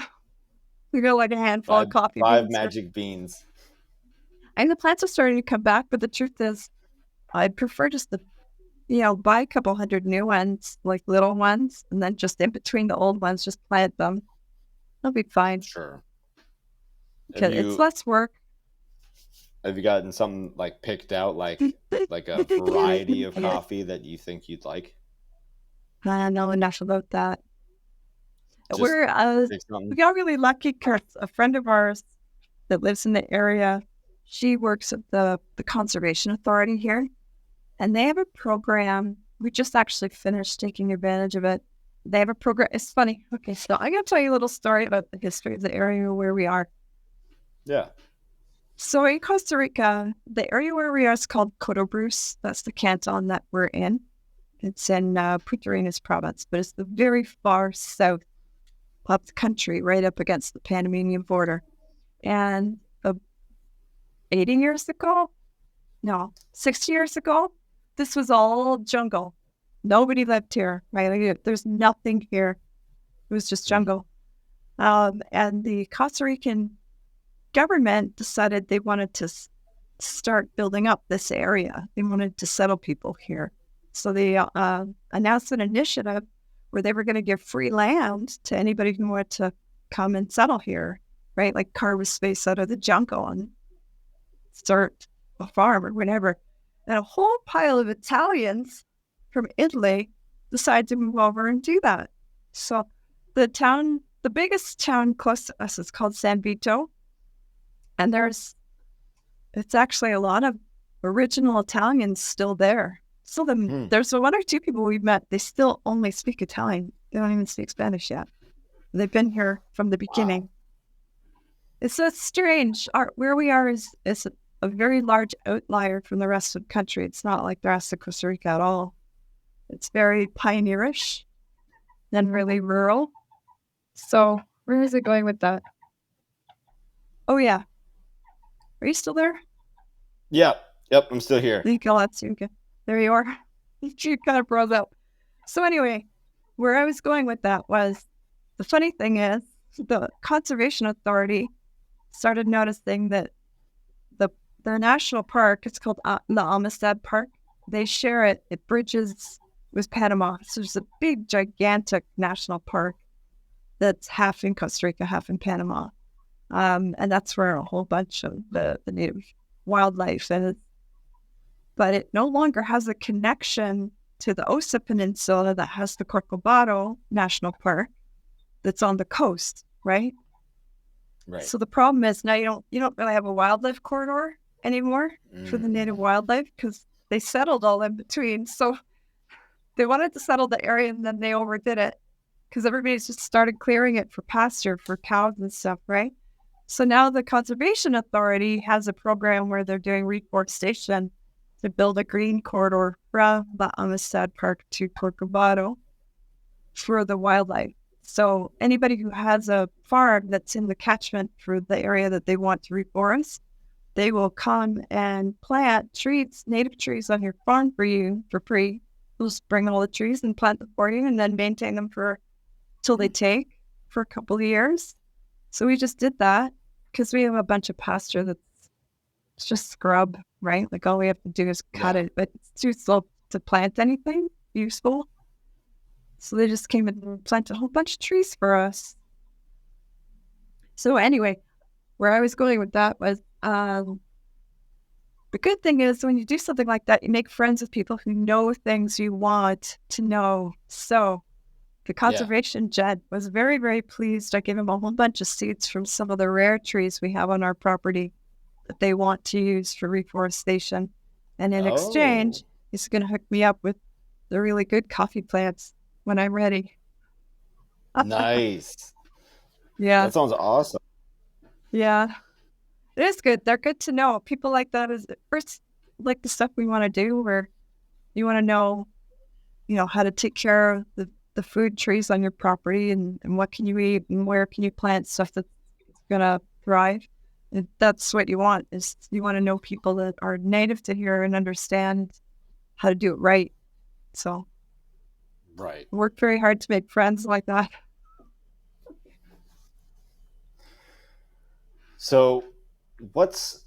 We got like a handful of coffee beans. 5 magic beans. And the plants are starting to come back, but the truth is, I'd prefer just to, buy a couple hundred new ones, like little ones, and then just in between the old ones, just plant them. They'll be fine. Sure. It's less work. Have you gotten something picked out, like a variety of coffee that you think you'd like? I don't know enough about that. We got really lucky because a friend of ours that lives in the area, she works at the Conservation Authority here, and they have a program. We just actually finished taking advantage of it. They have a program. It's funny. Okay, so I'm going to tell you a little story about the history of the area where we are. Yeah. So in Costa Rica, the area where we are is called Cotobruce. That's the canton that we're in. It's in Punta Arenas province, but it's the very far south of the country, right up against the Panamanian border. And 60 years ago, this was all jungle. Nobody lived here, right? There's nothing here. It was just jungle. And the Costa Rican government decided they wanted to start building up this area. They wanted to settle people here. So they announced an initiative where they were going to give free land to anybody who wanted to come and settle here, right? Like carve a space out of the jungle and start a farm or whatever. And a whole pile of Italians from Italy decided to move over and do that. So the biggest town close to us is called San Vito. And it's actually a lot of original Italians still there. So there's 1 or 2 people we've met. They still only speak Italian. They don't even speak Spanish yet. They've been here from the beginning. Wow. It's so strange. Where we are is a very large outlier from the rest of the country. It's not like the rest of Costa Rica at all. It's very pioneerish and really rural. So where is it going with that? Oh, yeah. Are you still there? Yeah. Yep, I'm still here. Nico, that's you. There you are. You kind of froze up. So anyway, where I was going with that was, the funny thing is, the Conservation Authority started noticing that the national park, it's called the Homestead Park, they share it. It bridges with Panama. So there's a big, gigantic national park that's half in Costa Rica, half in Panama. And that's where a whole bunch of the native wildlife is. But it no longer has a connection to the Osa Peninsula that has the Corcovado National Park that's on the coast, right? Right. So the problem is now you don't really have a wildlife corridor anymore for the native wildlife, because they settled all in between. So they wanted to settle the area, and then they overdid it because everybody's just started clearing it for pasture for cows and stuff, right? So now the Conservation Authority has a program where they're doing reforestation to build a green corridor from the Amistad Park to Corcovado for the wildlife. So anybody who has a farm that's in the catchment for the area that they want to reforest, they will come and plant trees, native trees on your farm for you for free. They'll just bring all the trees and plant them for you, and then maintain them till they take for a couple of years. So we just did that because we have a bunch of pasture that's just scrub, right? Like all we have to do is cut it, but it's too slow to plant anything useful. So they just came and planted a whole bunch of trees for us. So anyway, where I was going with that was, the good thing is when you do something like that, you make friends with people who know things you want to know. So the conservation jet was very, very pleased. I gave him a whole bunch of seeds from some of the rare trees we have on our property that they want to use for reforestation. And in exchange, he's going to hook me up with the really good coffee plants when I'm ready. Nice. Yeah. That sounds awesome. Yeah. It is good. They're good to know. People like that is first like the stuff we want to do, where you want to know, how to take care of the food trees on your property, and what can you eat, and where can you plant stuff that's going to thrive. And that's what you want, is you want to know people that are native to here and understand how to do it right. So right. I work very hard to make friends like that. So what's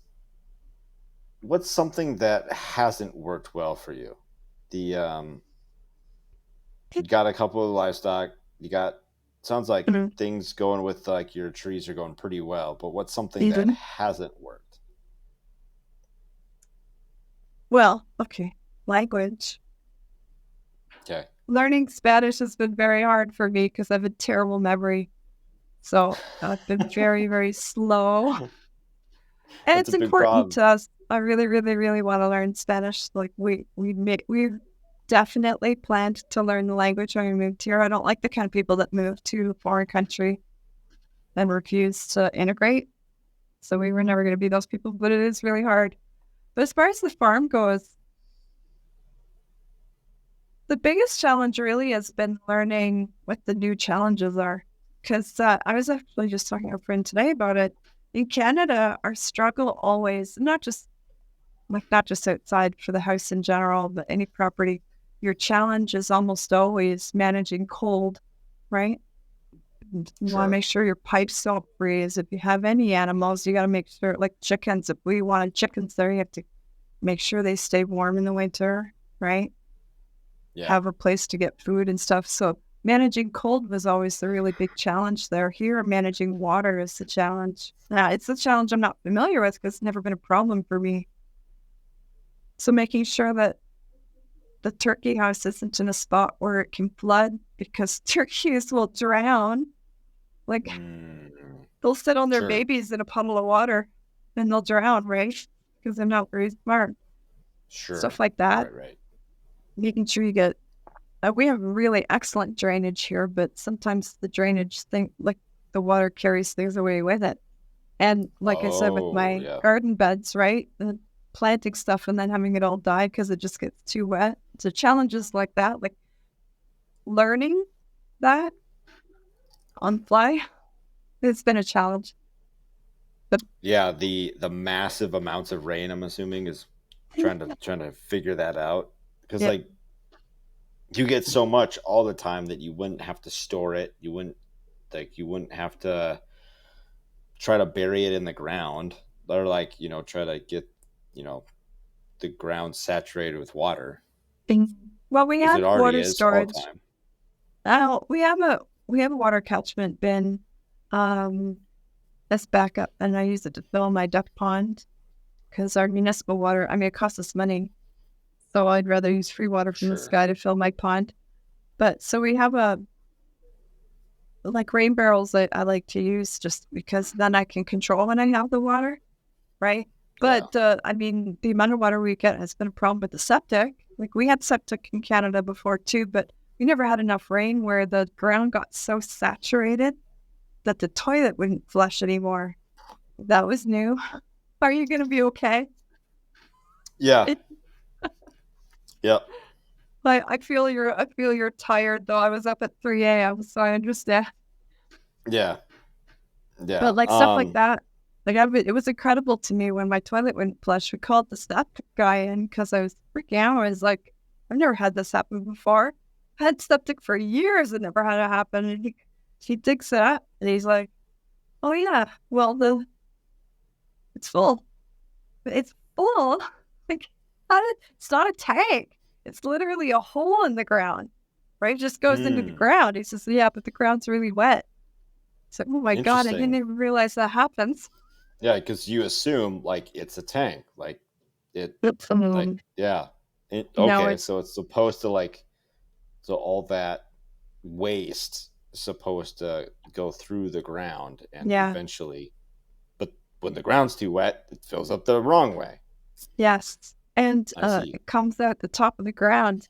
something that hasn't worked well for you? You got a couple of livestock, sounds like things going with like your trees are going pretty well, but what's something that hasn't worked? Well, okay. Language. Okay. Learning Spanish has been very hard for me because I have a terrible memory. So I've been very, very slow. And it's important to us. I really, really, really want to learn Spanish. Like we definitely planned to learn the language when we moved here. I don't like the kind of people that move to a foreign country and refuse to integrate. So we were never going to be those people, but it is really hard. But as far as the farm goes, the biggest challenge really has been learning what the new challenges are. Because I was actually just talking to a friend today about it. In Canada, our struggle always, not just outside for the house in general, but any property, your challenge is almost always managing cold, right? You want to make sure your pipes don't freeze. If you have any animals, you got to make sure, like chickens, if we wanted chickens there, you have to make sure they stay warm in the winter, right? Yeah. Have a place to get food and stuff. So managing cold was always the really big challenge there. Here, managing water is the challenge. Now, it's a challenge I'm not familiar with because it's never been a problem for me. So making sure that the turkey house isn't in a spot where it can flood, because turkeys will drown. Like, they'll sit on their babies in a puddle of water and they'll drown, right? Because they're not very smart. Stuff like that. Right. Making sure you get... we have really excellent drainage here, but sometimes the drainage thing, like the water carries things away with it. And like I said, with my garden beds, right? Planting stuff and then having it all die because it just gets too wet. So challenges like that, like learning that on fly, it's been a challenge. But yeah, the massive amounts of rain, I'm assuming, is trying to figure that out, because Yeah. like you get so much all the time that you wouldn't have to store it. You wouldn't have to try to bury it in the ground, or like, try to get, you know, the ground saturated with water, Well, we because have it already water is all the storage. time. We have a water catchment bin, as backup, and I use it to fill my duck pond because our municipal water, I mean, it costs us money, so I'd rather use free water from the Sure. sky to fill my pond. But so we have like rain barrels that I like to use just because then I can control when I have the water, right? But I mean, the amount of water we get has been a problem with the septic. Like we had septic in Canada before too, but we never had enough rain where the ground got so saturated that the toilet wouldn't flush anymore. That was new. Are you going to be okay? Yeah. Yep. I feel you're tired though. I was up at 3 a.m. so I understand. Yeah. Yeah. But like stuff like that, like it was incredible to me when my toilet wouldn't flush. We called the septic guy in because I was freaking out. I was like, I've never had this happen before. I had septic for years and never had it happen. And he digs it up and he's like, oh yeah, well it's full. It's full. Like it's not a tank. It's literally a hole in the ground, right? It just goes into the ground. He says, yeah, but the ground's really wet. So, oh my God, I didn't even realize that happens. Yeah, because you assume like it's a tank, like it, like yeah. Okay, so it's supposed to so all that waste is supposed to go through the ground and eventually, but when the ground's too wet, it fills up the wrong way. Yes, and it comes out the top of the ground.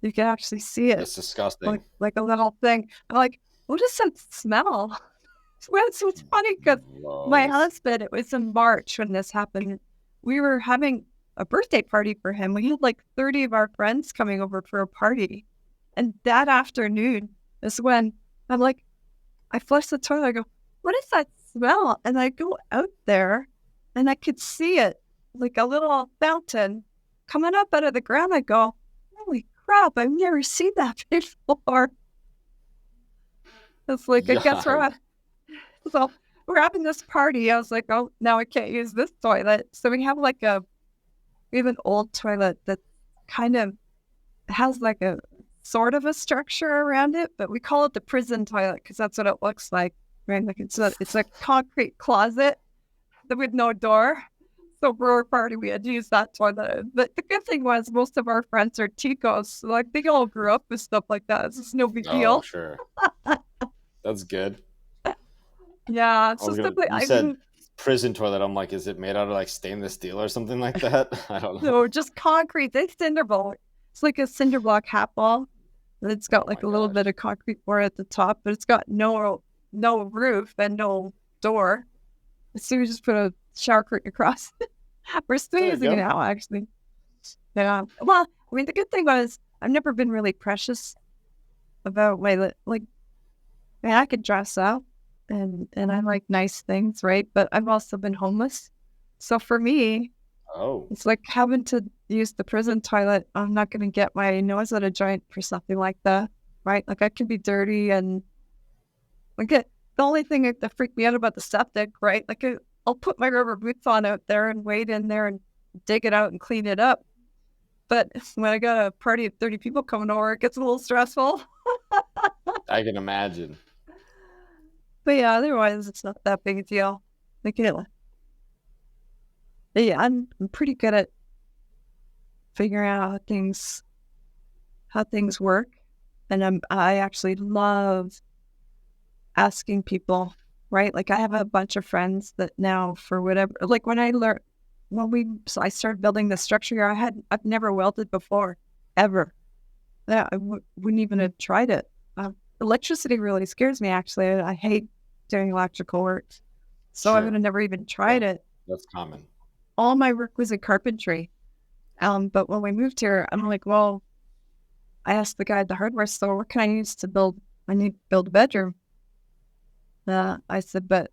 You can actually see it. It's disgusting. Like a little thing. I'm like, what does that smell? Well, it's funny because my husband, it was in March when this happened. We were having a birthday party for him. We had like 30 of our friends coming over for a party. And that afternoon is when I'm like, I flush the toilet. I go, what is that smell? And I go out there and I could see it, like a little fountain coming up out of the ground. I go, holy crap, I've never seen that before. It's like, I guess so we're having this party. I was like, oh, now I can't use this toilet. So we have an old toilet that kind of has like a sort of a structure around it, but we call it the prison toilet because that's what it looks like, right? Like it's a concrete closet with no door. So for our party, we had to use that toilet. But the good thing was most of our friends are Ticos. So like they all grew up with stuff like that. It's just no big deal. Oh, sure. That's good. Yeah, it's just you said prison toilet. I'm like, is it made out of like stainless steel or something like that? I don't know. No, just concrete. It's cinder block. It's like a cinder block hat ball. And it's got like a little bit of concrete floor at the top, but it's got no roof and no door. So we just put a shower curtain across. We're still using it now, actually. Yeah. Well, I mean, the good thing was I've never been really precious about my I could dress up. And I like nice things, right? But I've also been homeless. So for me, it's like having to use the prison toilet. I'm not going to get my nose out of joint for something like that, right? Like I can be dirty and like the only thing that freaked me out about the septic, right? Like I'll put my rubber boots on out there and wade in there and dig it out and clean it up. But when I got a party of 30 people coming over, it gets a little stressful. I can imagine. But yeah, otherwise it's not that big a deal. Like, yeah, I'm pretty good at figuring out how things work, and I actually love asking people, right? Like I have a bunch of friends that now for whatever, like when I started building the structure here, I've never welded before, ever. Yeah, I wouldn't even have tried it. Electricity really scares me. Actually, I hate doing electrical work, so I would have never even tried it. That's common. All my work was in carpentry, but when we moved here, I'm like, well, I asked the guy at the hardware store, what can I use to build? I need to build a bedroom. I said, but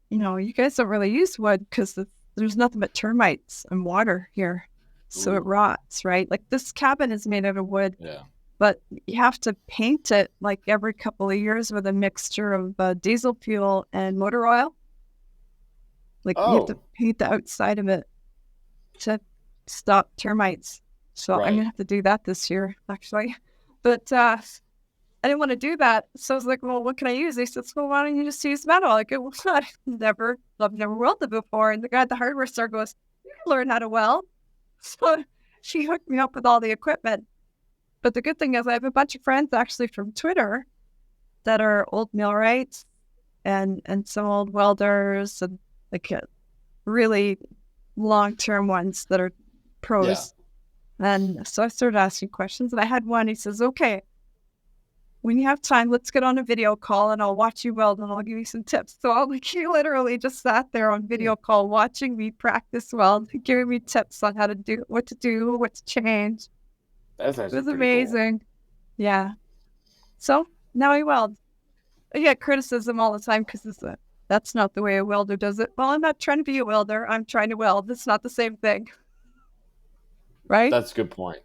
you guys don't really use wood because there's nothing but termites and water here. so it Ooh. rots, right? Like this cabin is made out of wood, Yeah. but you have to paint it like every couple of years with a mixture of diesel fuel and motor oil. Like you have to Oh, paint the outside of it to stop termites. So I'm gonna right. have to do that this year, actually. But I didn't want to do that. So I was like, well, what can I use? They said, well, why don't you just use metal? I go, well, I've never welded before. And the guy at the hardware store goes, you can learn how to weld. So she hooked me up with all the equipment. But the good thing is I have a bunch of friends actually from Twitter that are old millwrights and some old welders and like really long-term ones that are Yeah. pros. And so I started asking questions and I had one, he says, okay, when you have time, let's get on a video call and I'll watch you weld and I'll give you some tips. So he literally just sat there on video call watching me practice weld, giving me tips on how to do, what to change. That's It actually was pretty cool. amazing. Yeah. So now I weld. I get criticism all the time because that's not the way a welder does it. Well, I'm not trying to be a welder. I'm trying to weld. It's not the same thing. Right? That's a good point.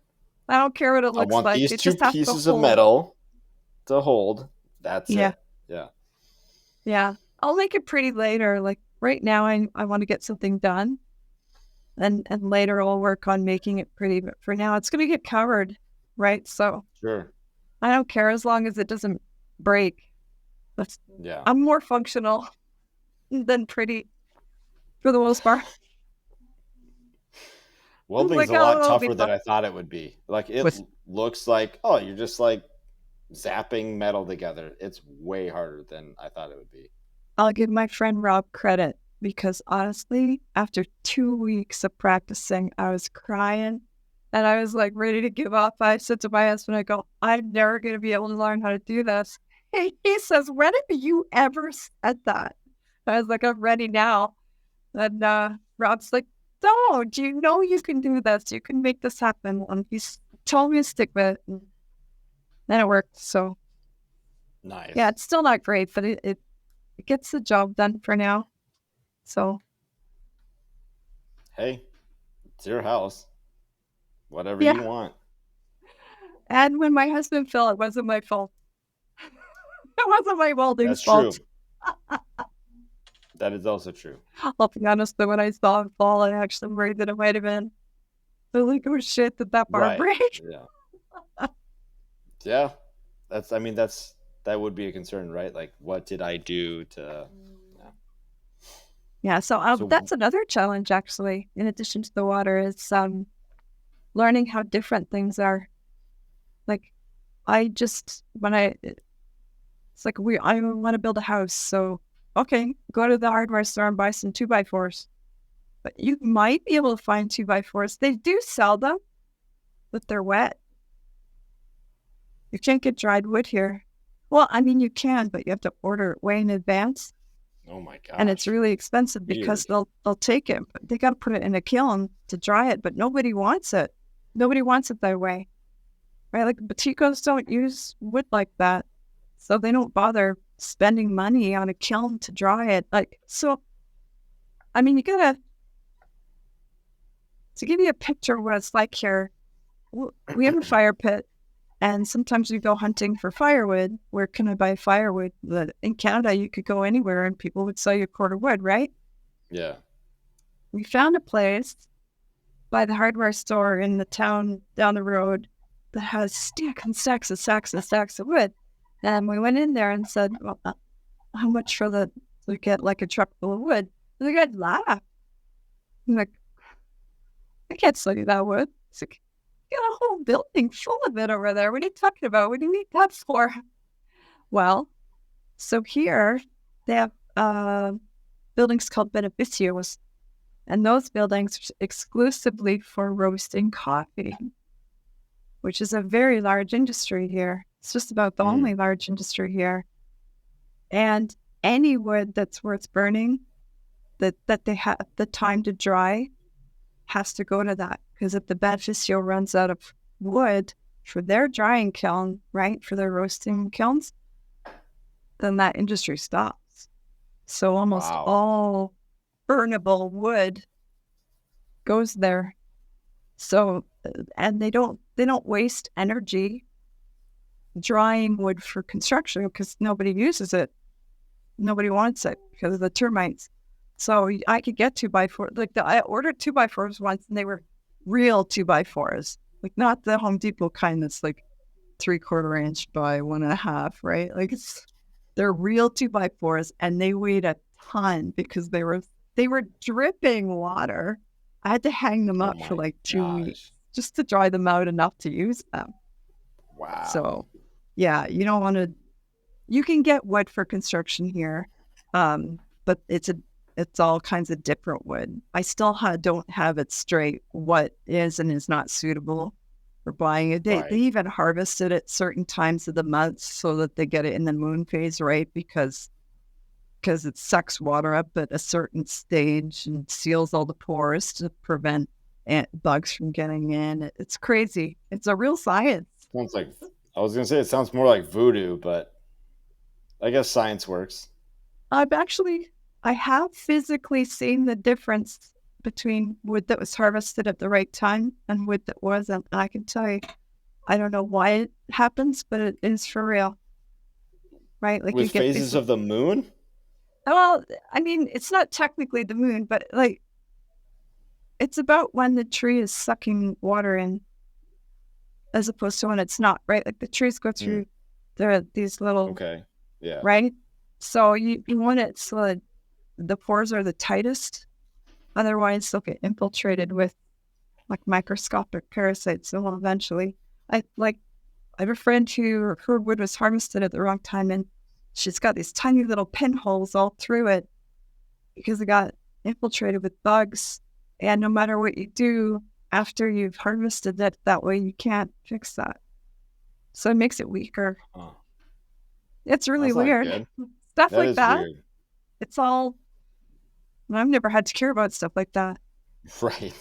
I don't care what it I looks want like. these It two just has to pieces of hold. metal to hold. That's Yeah. it. Yeah. Yeah. I'll make it pretty later. Like right now, I want to get something done. And later I'll work on making it pretty. But for now, it's going to get covered. Right? So Sure. I don't care as long as it doesn't break. Yeah. I'm more functional than pretty for the most part. Welding's Like, a lot it'll be tougher than fun. I thought it would be. Like it With looks like, oh, you're just like zapping metal together. It's way harder than I thought it would be. I'll give my friend Rob credit because honestly, after 2 weeks of practicing, I was crying and I was like ready to give up. I said to my husband, I go, I'm never going to be able to learn how to do this. He says, when have you ever said that? I was like, I'm ready now. And Rob's like, don't, you know you can do this. You can make this happen. And he's told me to stick with it. And then it worked. So Nice. yeah, it's still not great, but it gets the job done for now. So Hey, it's your house. Whatever yeah. you want. And when my husband fell, it wasn't my fault. It wasn't my welding's That's true. fault. That is also true. I'll be honest, though, when I saw him fall, I actually worried that it might have been. I was like, oh shit, did that bar Right. break? Yeah. Yeah. That would be a concern, right? Like, what did I do to? Yeah, so that's another challenge, actually, in addition to the water, is learning how different things are. Like, it's like I want to build a house, so okay, go to the hardware store and buy some 2x4s. But you might be able to find 2x4s. They do sell them, but they're wet. You can't get dried wood here. Well, I mean, you can, but you have to order it way in advance. Oh my gosh. And it's really expensive because they'll take it, but they got to put it in a kiln to dry it, but nobody wants it. Nobody wants it that way, right? Like Batikos don't use wood like that, so they don't bother spending money on a kiln to dry it. Like, so, I mean, to give you a picture of what it's like here, we have a fire pit. And sometimes we go hunting for firewood. Where can I buy firewood? In Canada, you could go anywhere and people would sell you a cord of wood, right? Yeah. We found a place by the hardware store in the town down the road that has stacks and stacks and stacks and stacks of wood. And we went in there and said, well, how much to get like a truck full of wood? And the guy laughed. I'm like, I can't sell you that wood. It's like, got a whole building full of it over there. What are you talking about? What do you need that for? Well, so here they have buildings called beneficios, and those buildings are exclusively for roasting coffee, which is a very large industry here. It's just about the only large industry here. And any wood that's worth burning that they have the time to dry has to go to that. Because if the beneficio runs out of wood for their drying kiln, right, for their roasting kilns, then that industry stops. So almost all burnable wood goes there. So, and they don't waste energy drying wood for construction because nobody uses it. Nobody wants it because of the termites. So I could get 2x4. Like I ordered 2x4s once, and they were real 2x4s, like not the Home Depot kind that's like 3/4 inch by 1.5, right? Like they're real 2x4s, and they weighed a ton because they were dripping water. I had to hang them Oh up for my like 2 weeks gosh. just to dry them out enough to use them. Wow. So yeah, you don't want to. You can get wood for construction here, but it's all kinds of different wood. I still don't have it straight what is and is not suitable for buying it. They Right. even harvest it at certain times of the month so that they get it in the moon phase, right? Because it sucks water up at a certain stage and seals all the pores to prevent bugs from getting in. It's crazy. It's a real science. Sounds like, I was gonna say it sounds more like voodoo, but I guess science works. I have physically seen the difference between wood that was harvested at the right time and wood that wasn't. I can tell you, I don't know why it happens, but it is for real, right? Like you With get phases these. of the moon? Well, I mean, it's not technically the moon, but like it's about when the tree is sucking water in, as opposed to when it's not, right? Like the trees go through these little, Okay. Yeah. right? So you want it so that the pores are the tightest. Otherwise, they'll get infiltrated with like microscopic parasites. So eventually, I have a friend who her wood was harvested at the wrong time, and she's got these tiny little pinholes all through it because it got infiltrated with bugs. And no matter what you do after you've harvested it, that way you can't fix that. So it makes it weaker. Oh, It's really that's not weird. good. Stuff That like is that. weird. It's all. I've never had to care about stuff like that. Right.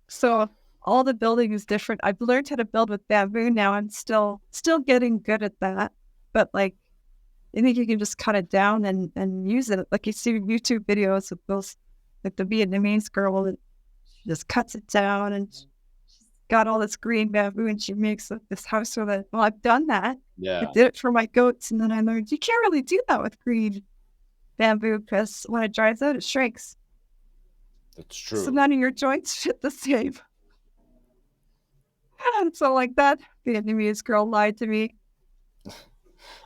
So all the building is different. I've learned how to build with bamboo now. I'm still getting good at that. But like I think you can just cut it down and use it. Like you see YouTube videos of those, like the Vietnamese girl that she just cuts it down and she's got all this green bamboo and she makes this house with it. Well, I've done that. Yeah. I did it for my goats, and then I learned you can't really do that with green bamboo because when it dries out, it shrinks. That's true. So none of your joints fit the same. So like that Vietnamese girl lied to me.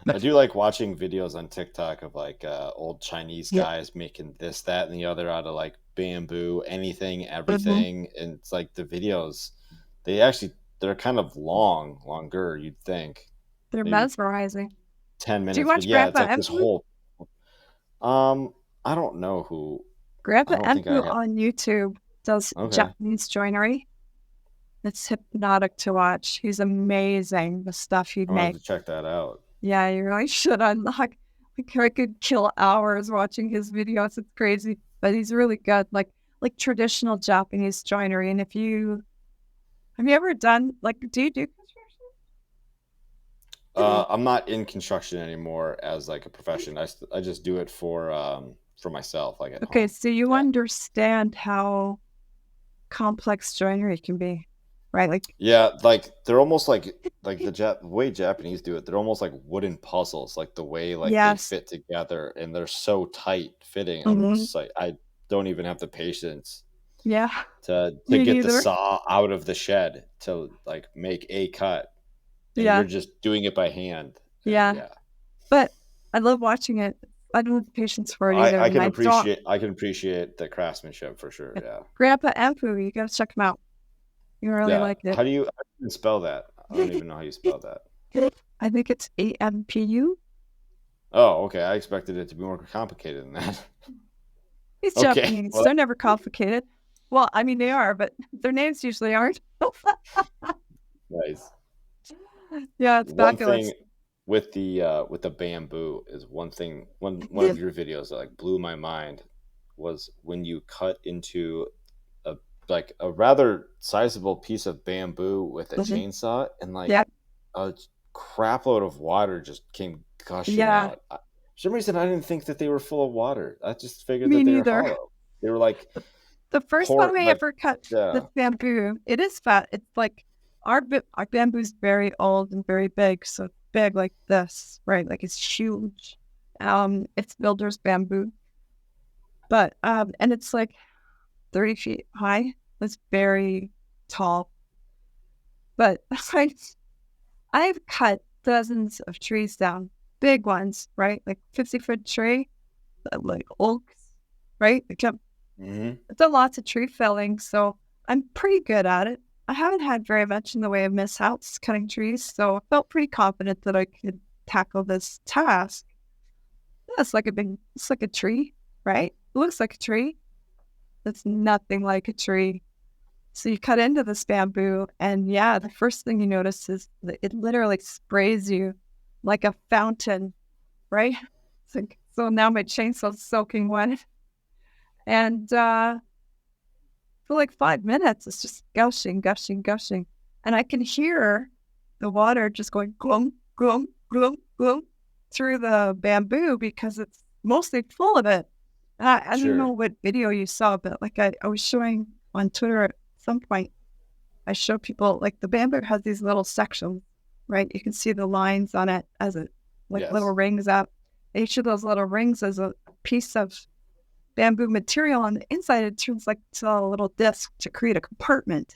I do like watching videos on TikTok of like old Chinese guys making this, that, and the other out of like bamboo, anything, everything. And it's like the videos, they're kind of longer, you'd think. They're Maybe mesmerizing. 10 minutes. Do you But watch yeah, it's Grandpa like this Empu? whole I don't know who. Grandpa I don't think I Empu have. on YouTube does Okay. Japanese joinery. It's hypnotic to watch. He's amazing. The stuff he'd I'm gonna have make. to check that out. Yeah, you really should. Like I could kill hours watching his videos. It's crazy, but he's really good. Like traditional Japanese joinery. And have you ever done do you do construction? I'm not in construction anymore as like a profession. I just do it for myself, like at Okay, home. so you Yeah. understand how complex joinery can be, right? Like Yeah, like they're almost like the way Japanese do it. They're almost like wooden puzzles, like the way like yes, they fit together, and they're so tight fitting. I'm Mhm. just like I don't even have the patience Yeah, to me get the neither. saw out of the shed to like make a cut, and Yeah, you're just doing it by hand. And yeah. yeah, But I love watching it. I don't have the patience for it either. I And can I don't. appreciate the craftsmanship for sure. Yeah, Grandpa Empu, you gotta check him out. You really yeah. like it. How do you spell that? I don't even know how you spell that. I think it's AMPU. Oh, okay. I expected it to be more complicated than that. He's Okay. Japanese. Well, They're never complicated. Well, I mean, they are, but their names usually aren't. nice. Yeah, it's One fabulous. thing with the bamboo is one of your videos that like blew my mind was when you cut into a like a rather sizable piece of bamboo with a Mhm. chainsaw, and like Yeah, a crap load of water just came gushing yeah. out. For some reason, I didn't think that they were full of water. I just figured Me that they were neither. hollow. They were like The first Poor, time I but ever cut yeah. this bamboo, it is fat. It's like our bamboo's very old and very big. So big like this, right? Like it's huge. It's builder's bamboo. But and it's like 30 feet high. It's very tall. But I've cut dozens of trees down, big ones, right? Like 50-foot tree, like oaks, right? Mhm. I've done lots of tree felling, so I'm pretty good at it. I haven't had very much in the way of mishaps cutting trees, so I felt pretty confident that I could tackle this task. Yeah, it's like a tree, right? It looks like a tree. It's nothing like a tree. So you cut into this bamboo, and yeah, the first thing you notice is that it literally sprays you like a fountain, right? It's like, so now my chainsaw's soaking wet. And for like 5 minutes, it's just gushing, gushing, gushing. And I can hear the water just going glum, glum, glum, glum through the bamboo because it's mostly full of it. I don't know Sure. what video you saw, but like I was showing on Twitter at some point, I show people like the bamboo has these little sections, right? You can see the lines on it as it like little Yes. rings up. Each of those little rings is a piece of bamboo material on the inside. It turns like to a little disc to create a compartment.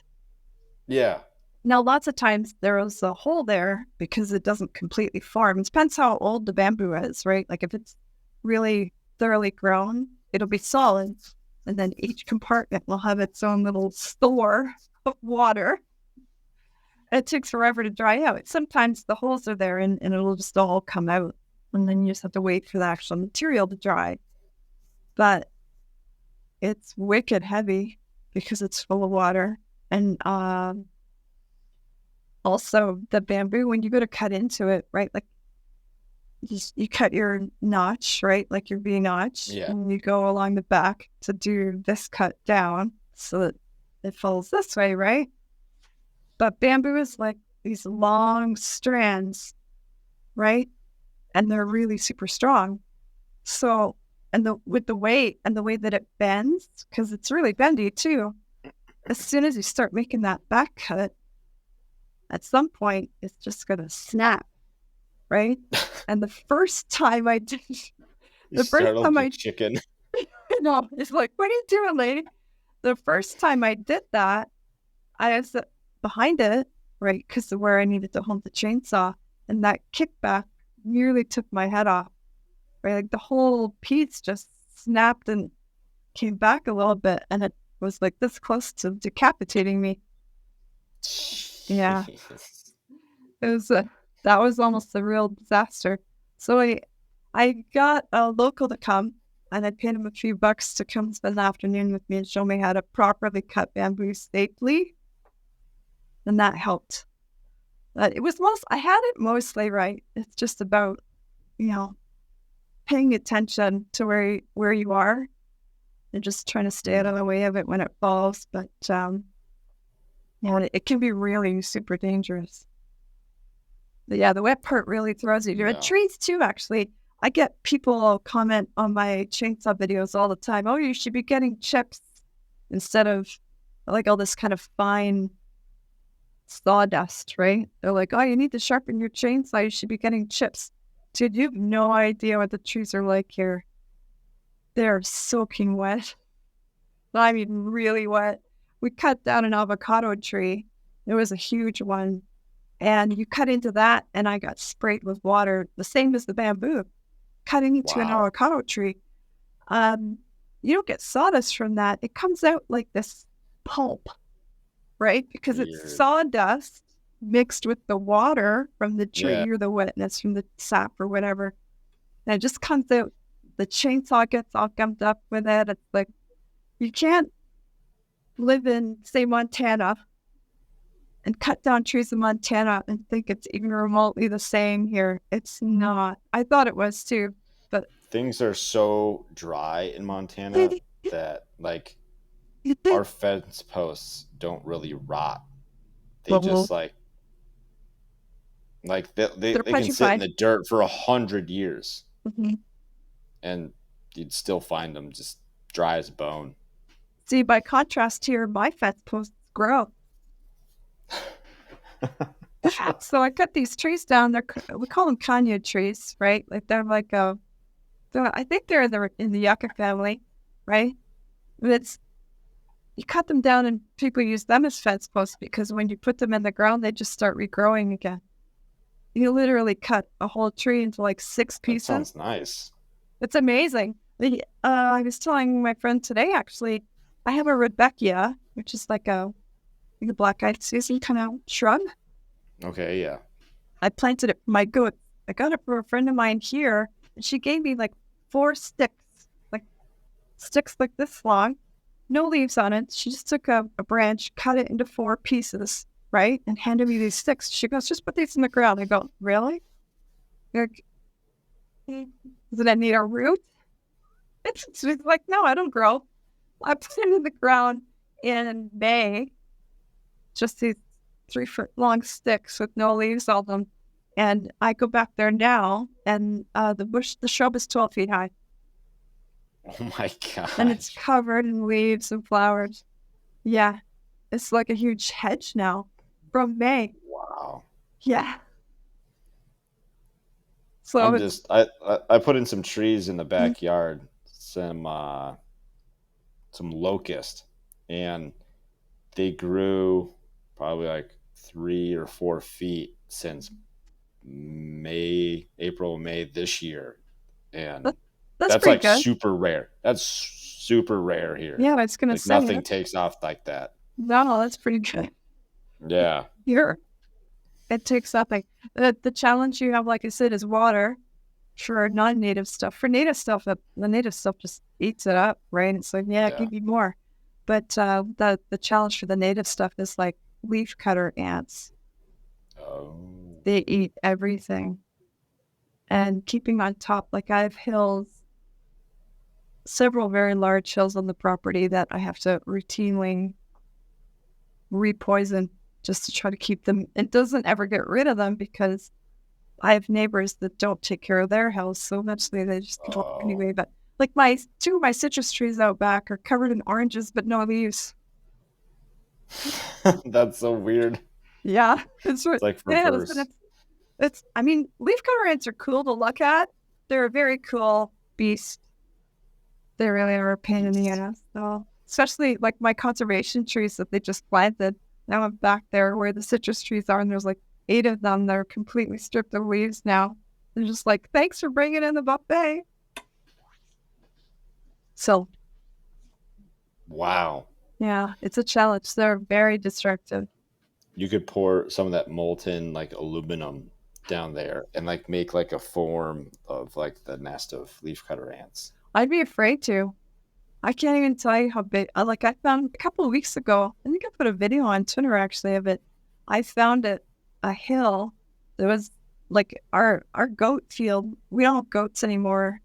Yeah. Now, lots of times there is a hole there because it doesn't completely form. It depends how old the bamboo is, right? Like if it's really thoroughly grown, it'll be solid. And then each compartment will have its own little store of water. And it takes forever to dry out. Sometimes the holes are there and it'll just all come out. And then you just have to wait for the actual material to dry. But it's wicked heavy because it's full of water. And also the bamboo, when you go to cut into it, right? Like you cut your notch, right? Like your V notch. Yeah. And you go along the back to do this cut down so that it falls this way, right? But bamboo is like these long strands, right? And they're really super strong. So, and with the weight and the way that it bends, because it's really bendy too, as soon as you start making that back cut, at some point, it's just going to snap, right? And the first time I did, You startled the chicken. no, it's like, what are you doing, lady? The first time I did that, I was behind it, right? Because of where I needed to hold the chainsaw. And that kickback nearly took my head off, right? Like the whole piece just snapped and came back a little bit. And it was like this close to decapitating me. Yeah. It was that was almost a real disaster. So I got a local to come, and I paid him a few bucks to come spend the afternoon with me and show me how to properly cut bamboo safely, and that helped. But I had it mostly right. It's just about paying attention to where you are and just trying to stay out of the way of it when it falls. But it can be really super dangerous. But yeah, the wet part really throws you. Yeah. Trees too, actually. I get people comment on my chainsaw videos all the time. Oh, you should be getting chips instead of like all this kind of fine sawdust, right? They're like, oh, you need to sharpen your chainsaw. You should be getting chips. Dude, you have no idea what the trees are like here. They're soaking wet. I mean, really wet. We cut down an avocado tree. It was a huge one. And you cut into that, and I got sprayed with water, the same as the bamboo. Cutting into an Wow. avocado tree. You don't get sawdust from that. It comes out like this pulp, right? Because Weird. it's sawdust mixed with the water from the tree or the wetness from the sap or whatever. And it just comes out. The chainsaw gets all gummed up with it. It's like, you can't live in, say, Montana and cut down trees in Montana and think it's even remotely the same here. It's not. I thought it was too, but Things are so dry in Montana that like our fence posts don't really rot. They just like they can sit in the dirt for 100 years, and you'd still find them just dry as a bone. See, by contrast here, my fence posts grow. So I cut these trees down. We call them kanya trees, right? Like they're like I think they're in the yucca family, right? But you cut them down and people use them as fence posts because when you put them in the ground, they just start regrowing again. You literally cut a whole tree into like 6 pieces. That sounds nice. It's amazing. I was telling my friend today, actually, I have a Rudbeckia, which is like a black-eyed Susan kind of shrub. Okay, yeah. I planted it for my goat. I got it for a friend of mine here, and she gave me like 4 sticks like this long, no leaves on it. She just took a branch, cut it into 4 pieces, right, and handed me these sticks. She goes, just put these in the ground. I go, really? Like, does it need a root? It's like, no, I don't grow. I put it in the ground in May, just these 3-foot-long sticks with no leaves on them. And I go back there now, and the shrub is 12 feet high. Oh my god! And it's covered in leaves and flowers. Yeah, it's like a huge hedge now from May. Wow. Yeah. So I put in some trees in the backyard, some locust, and they grew probably like 3 or 4 feet since April, May this year, and that's like good. super rare. That's super rare here. Yeah, I was gonna like say nothing takes off like that. No, that's pretty good. Yeah. Here, it takes nothing. The challenge you have, like I said, is water. For non-native stuff. For native stuff, the native stuff just eats it up, right? It's like, yeah, give me more. But the challenge for the native stuff is like leaf cutter ants. Oh. They eat everything. And keeping on top, like I have hills, several very large hills on the property that I have to routinely repoison just to try to keep them. It doesn't ever get rid of them because I have neighbors that don't take care of their house, so eventually they just go anyway. But like 2 of my citrus trees out back are covered in oranges, but no leaves. That's so weird. Yeah, it's like reverse. I mean, leaf cutter ants are cool to look at. They're a very cool beast. They really are a pain in the ass, though. Especially like my conservation trees that they just planted. Now I'm back there where the citrus trees are, and there's like 8 of them that are completely stripped of leaves now. They're just like, thanks for bringing in the buffet. So. Wow. Yeah, it's a challenge. They're very destructive. You could pour some of that molten like aluminum down there and like make like a form of like the nest of leafcutter ants. I'd be afraid to. I can't even tell you how big. I found a couple of weeks ago. I think I put a video on Twitter actually of it. I found it. A hill. There was like our goat field. We don't have goats anymore.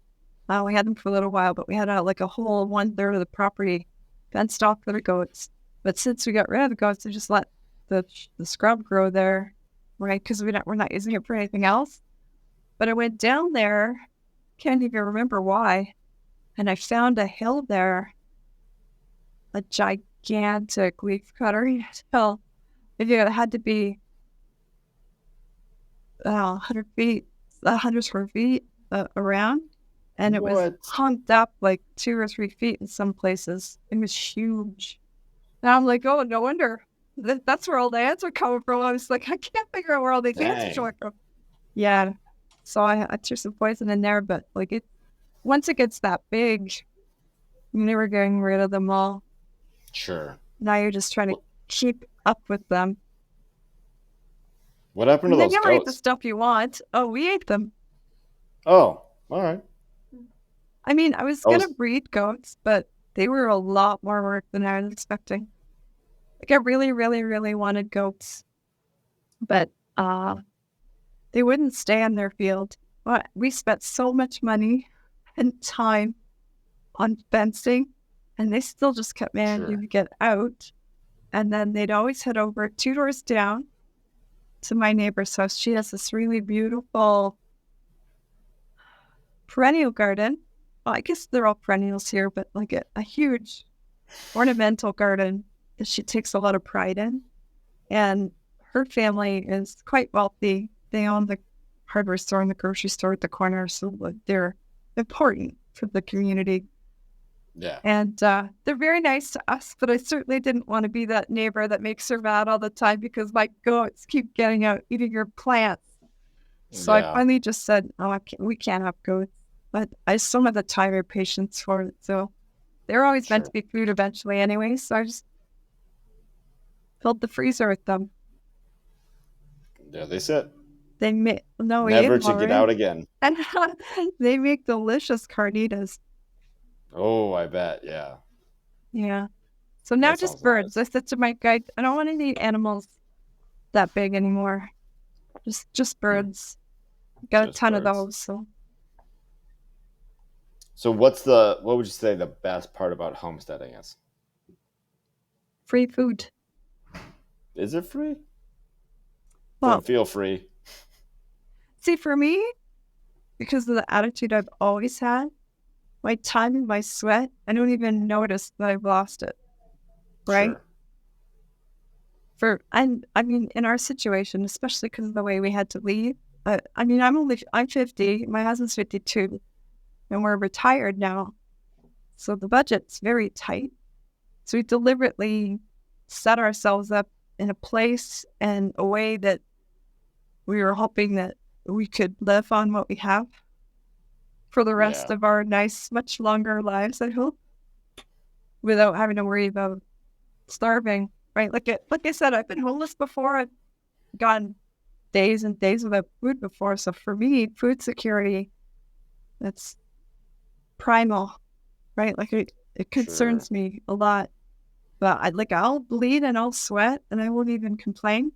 We had them for a little while, but we had like a whole 1/3 of the property fenced off for the goats. But since we got rid of the goats, they just let the scrub grow there, right? Because we're not using it for anything else. But I went down there, can't even remember why, and I found a hill there, a gigantic leaf cutter hill. It had to be 100 feet, 100 square feet around. And it was humped up like 2 or 3 feet in some places. It was huge. And I'm like, oh, no wonder. That's where all the ants are coming from. I was like, I can't figure out where all these ants are coming from. Yeah. So I threw some poison in there, but like once it gets that big, you're never getting rid of them all. Sure. Now you're just trying to keep up with them. What happened to those goats? They never eat the stuff you want. Oh, we ate them. Oh, all right. I mean, I was going to breed goats, but they were a lot more work than I was expecting. Like, I really, really, really wanted goats, but they wouldn't stay in their field. But we spent so much money and time on fencing, and they still just kept managing to get out. And then they'd always head over 2 doors down to my neighbor's house. She has this really beautiful perennial garden. Well, I guess they're all perennials here, but like a huge ornamental garden that she takes a lot of pride in. And her family is quite wealthy. They own the hardware store and the grocery store at the corner, so they're important for the community. Yeah. And they're very nice to us, but I certainly didn't want to be that neighbor that makes her mad all the time because my goats keep getting out, eating her plants. So I finally just said, oh, we can't have goats. But I still have the time or patience for it. So they're always meant to be food eventually anyway. So I just filled the freezer with them. There they sit. They make Never to get out again. And they make delicious carnitas. Oh, I bet. Yeah. Yeah. So now That just sounds birds. nice. I said to my guide, I don't want any animals that big anymore. Just birds. Got Just a ton of birds. those. So what would you say the best part about homesteading is? Free food. Is it free? Well, Doesn't feel free. see, for me, because of the attitude I've always had, my time and my sweat, I don't even notice that I've lost it. Right? Sure. I mean, in our situation, especially because of the way we had to leave, I'm 50, my husband's 52, and we're retired now. So the budget's very tight. So we deliberately set ourselves up in a place and a way that we were hoping that we could live on what we have for the rest of our nice, much longer lives, I hope, without having to worry about starving, right? Like I said, I've been homeless before. I've gone days and days without food before. So for me, food security, that's primal, right? Like it concerns me a lot. But I'll bleed and I'll sweat and I won't even complain.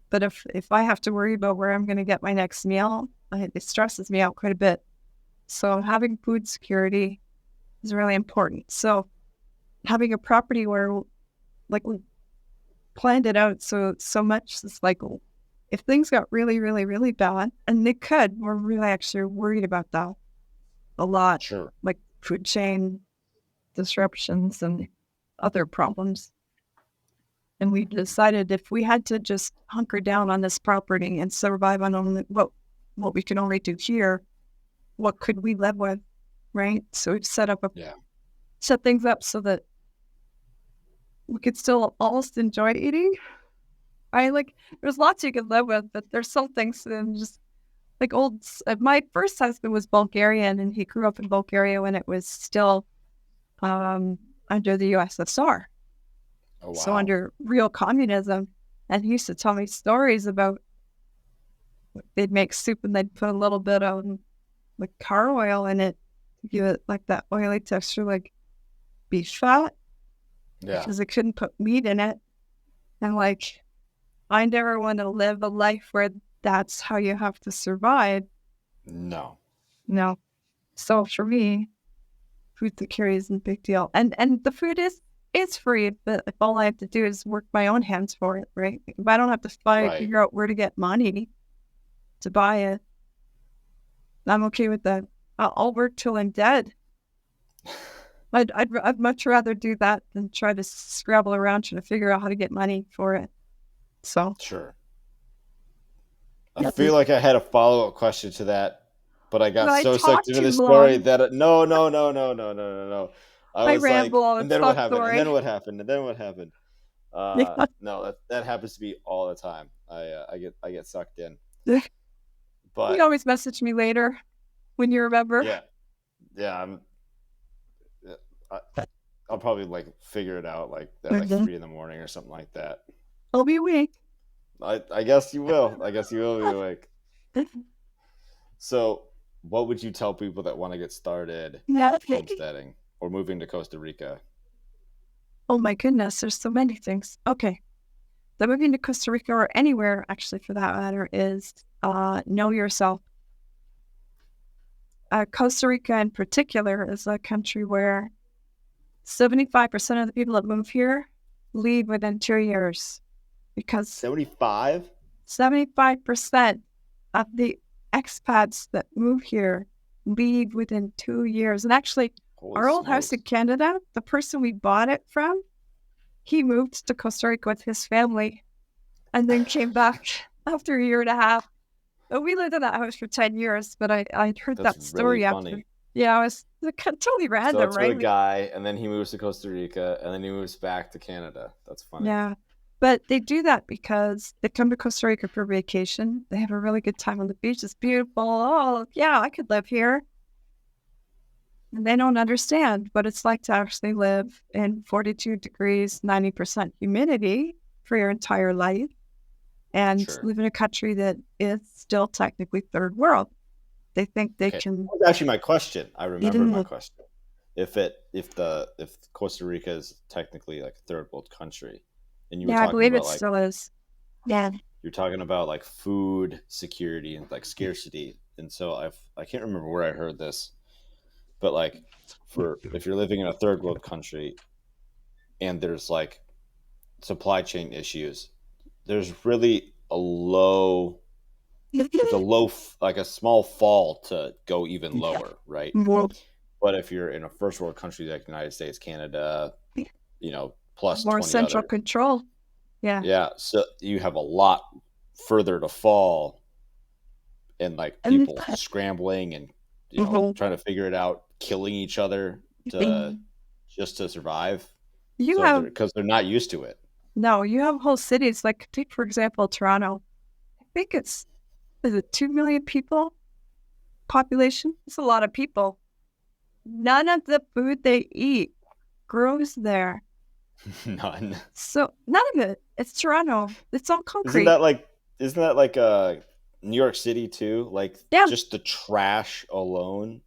But if I have to worry about where I'm going to get my next meal, it stresses me out quite a bit. So having food security is really important. So having a property where, like, we planned it out so much, it's like, if things got really, really, really bad, and they could, we're really actually worried about that a lot. Sure. Like food chain disruptions and other problems. And we decided if we had to just hunker down on this property and survive on only what we can only do here, what could we live with, right? So we've set things up so that we could still almost enjoy eating. There's lots you can live with, but there's some things that just like my first husband was Bulgarian, and he grew up in Bulgaria when it was still under the USSR. Oh, wow. So under real communism. And he used to tell me stories about they'd make soup and they'd put a little bit of like car oil in it to give it like that oily texture, like beef fat. Yeah. Because they couldn't put meat in it. And I never want to live a life where that's how you have to survive. No. So for me, food security isn't a big deal. And the food is free, but if all I have to do is work my own hands for it, right? If I don't have to figure out where to get money to buy it, I'm okay with that. I'll work till I'm dead. I'd much rather do that than try to scrabble around trying to figure out how to get money for it. So sure. I feel like I had a follow-up question to that, but I got so sucked into the story that no. I was like, and then what happened? And then what happened? And then what happened? No, that happens to me all the time. I get sucked in. But you always message me later when you remember. Yeah. I'll probably figure it out at 3 a.m. or something like that. I'll be awake. I guess you will. I guess you will be awake. So, what would you tell people that want to get started homesteading or moving to Costa Rica? Oh my goodness, there's so many things. Okay. The moving to Costa Rica or anywhere, actually, for that matter, is know yourself. Costa Rica in particular is a country where 75% of the people that move here leave within 2 years. Because 75% of the expats that move here leave within 2 years. And actually, Holy Our old house in smokes. Canada, the person we bought it from, he moved to Costa Rica with his family and then came back after a year and a half. And we lived in that house for 10 years, but I'd heard That's that really story after. funny. Yeah, it was totally So random, it's with a right? guy, and then he moves to Costa Rica, and then he moves back to Canada. That's funny. Yeah. But they do that because they come to Costa Rica for vacation. They have a really good time on the beach. It's beautiful. Oh, yeah, I could live here. And they don't understand what it's like to actually live in 42 degrees, 90% humidity for your entire life and Sure. live in a country that is still technically third world. They think they Okay. can. That was actually my question. I remembered my question. If Costa Rica is technically like a third world country, and you were Yeah, I talking believe it about like still is. Yeah. you're talking about like food security and like scarcity, and so I can't remember where I heard this, but like for if you're living in a third world country and there's like supply chain issues, there's really like a small fall to go even lower, right? More, But if you're in a first world country like the United States, Canada, plus more 20 central others, control. Yeah. yeah, so you have a lot further to fall, and like And people scrambling and Mhm. trying to figure it out, killing each other to just to survive. you So have because they're not used to it. no, you have whole cities like take for example Toronto. I think is it 2 million people population? It's a lot of people. None of the food they eat grows there. None. So none of it. It's Toronto. It's all Isn't concrete. that like isn't that like New York City too? Like Yeah. just the trash alone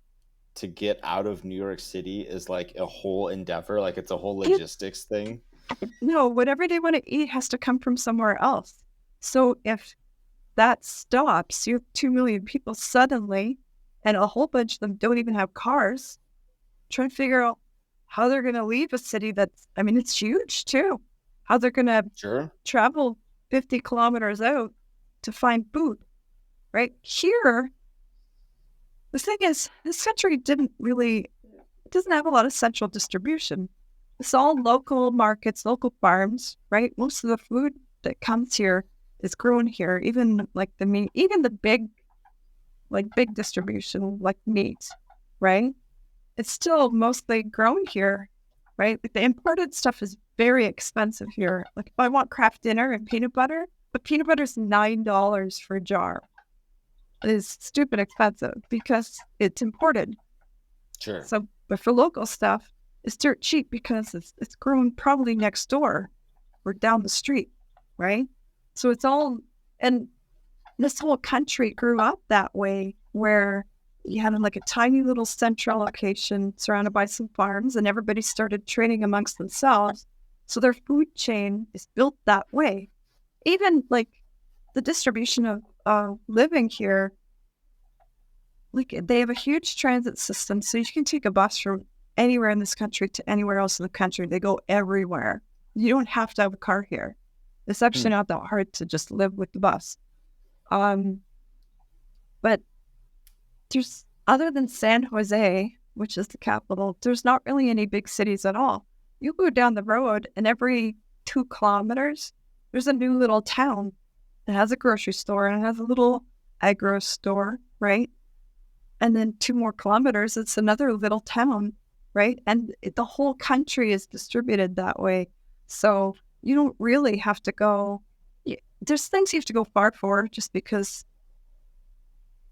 to get out of New York City is like a whole endeavor. Like it's a whole logistics thing. No, whatever they want to eat has to come from somewhere else. So if that stops, you have 2 million people suddenly, and a whole bunch of them don't even have cars, trying to figure out how they're going to leave a city that's, I mean, it's huge too. How they're going to Sure. travel 50 kilometers out to find food, right? Here, the thing is, this country doesn't have a lot of central distribution. It's all local markets, local farms, right? Most of the food that comes here is grown here, even like the meat, even the big distribution, like meat, right? It's still mostly grown here, right? Like the imported stuff is very expensive here. Like if I want Kraft dinner and peanut butter, but peanut butter is $9 for a jar. It is stupid expensive because it's imported. Sure. So, but for local stuff, it's dirt cheap because it's grown probably next door or down the street, right? So it's all, and this whole country grew up that way where you had like a tiny little central location surrounded by some farms and everybody started trading amongst themselves. So their food chain is built that way. Even like the distribution of living here, like they have a huge transit system. So you can take a bus from anywhere in this country to anywhere else in the country. They go everywhere. You don't have to have a car here. It's actually not that hard to just live with the bus. But there's, other than San Jose, which is the capital, there's not really any big cities at all. You go down the road and every 2 kilometers, there's a new little town that has a grocery store and it has a little agro store, right? And then 2 more kilometers, it's another little town, right? And the whole country is distributed that way. So you don't really have to go, there's things you have to go far for just because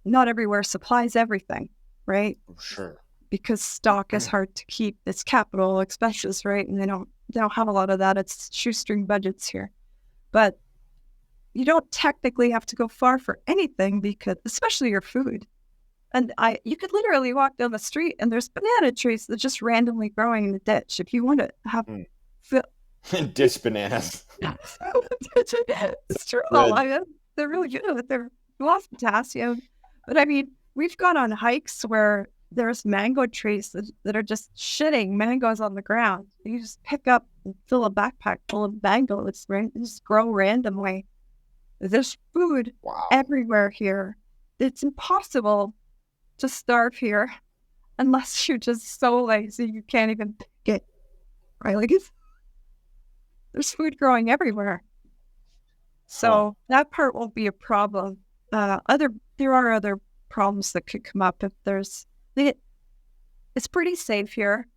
not everywhere supplies everything, right? Sure. Because stock is hard to keep. It's capital expenses, right? And they don't have a lot of that. It's shoestring budgets here. But you don't technically have to go far for anything because, especially your food. And you could literally walk down the street and there's banana trees that are just randomly growing in the ditch. If you want to have ditch bananas. It's true. They're really good. They're low potassium. But I mean, we've gone on hikes where there's mango trees that are just shitting mangoes on the ground. You just pick up and fill a backpack full of mangoes, right? They just grow randomly. There's food everywhere here. It's impossible to starve here. unless you're just so lazy you can't even pick it, right? Like there's food growing everywhere. So that part won't be a problem. There are other problems that could come up if it's pretty safe here,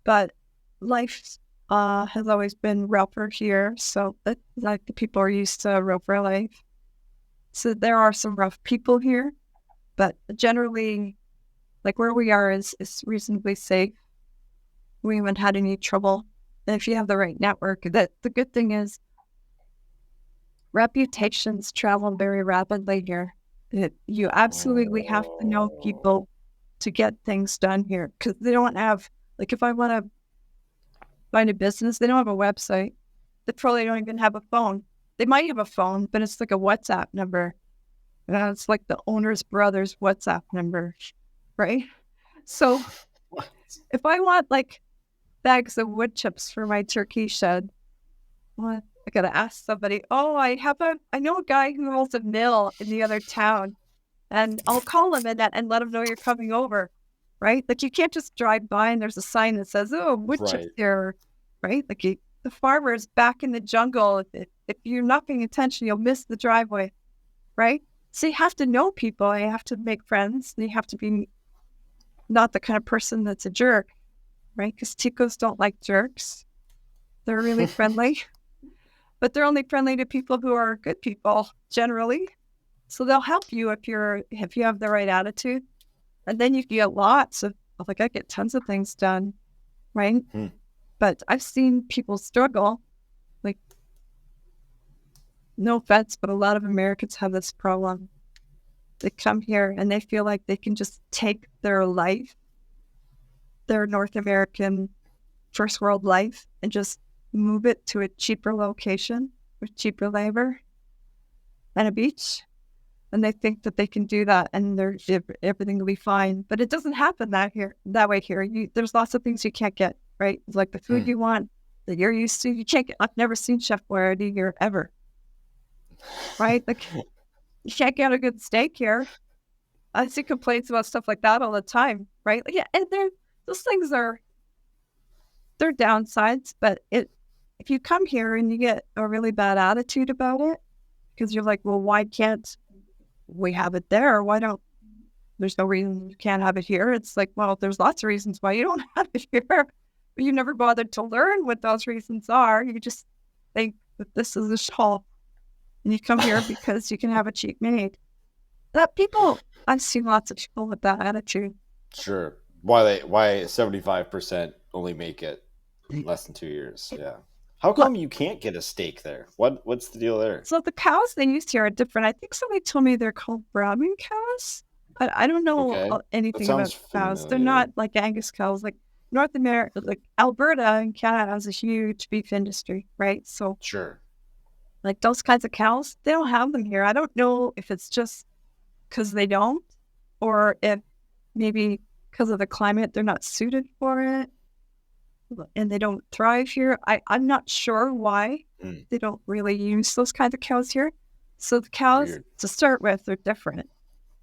but life has always been rougher here. So that, like, the people are used to rougher life. So there are some rough people here, but generally, like where we are is reasonably safe. We haven't had any trouble. And if you have the right network, the good thing is reputations travel very rapidly here. You absolutely have to know people to get things done here, because they don't have, like, if I want to find a business, they don't have a website. They probably don't even have a phone. They might have a phone, but it's like a WhatsApp number. It's like the owner's brother's WhatsApp number, right? So if I want like bags of wood chips for my turkey shed, well, I gotta ask somebody. Oh, I know a guy who owns a mill in the other town, and I'll call him and let him know you're coming over, right? Like, you can't just drive by and there's a sign that says, "Oh, wood chips here," right? Like, the farmer's back in the jungle. If you're not paying attention, you'll miss the driveway, right? So you have to know people. You have to make friends. And you have to be not the kind of person that's a jerk, right? Because Ticos don't like jerks. They're really friendly. But they're only friendly to people who are good people, generally. So they'll help you if you have the right attitude. And then you get lots of, like, I get tons of things done, right? But I've seen people struggle. Like, no offense, but a lot of Americans have this problem. They come here and they feel like they can just take their life, their North American first world life, and just move it to a cheaper location with cheaper labor and a beach. And they think that they can do that and everything will be fine. But it doesn't happen that way here. There's lots of things you can't get, right? Like the food you want that you're used to, you can't get. I've never seen Chef Boyardee here ever, right? Like, you can't get a good steak here. I see complaints about stuff like that all the time, right? Like, yeah, and those things they're downsides, but if you come here and you get a really bad attitude about it, because you're like, well, why can't we have it there? There's no reason you can't have it here. It's like, well, there's lots of reasons why you don't have it here, but you never bothered to learn what those reasons are. You just think that this is a shawl, and you come here because you can have it cheap made. I've seen lots of people with that attitude. Sure. Why 75% only make it less than 2 years? Yeah. How come you can't get a steak there? What's the deal there? So the cows they used here are different. I think somebody told me they're called Brahmin cows. I don't know anything about cows. They're not like Angus cows. Like North America, like Alberta and Canada has a huge beef industry, right? So sure, like those kinds of cows, they don't have them here. I don't know if it's just because they don't, or if maybe because of the climate, they're not suited for it and they don't thrive here. I'm not sure why they don't really use those kinds of cows here. So the cows, to start with, are different.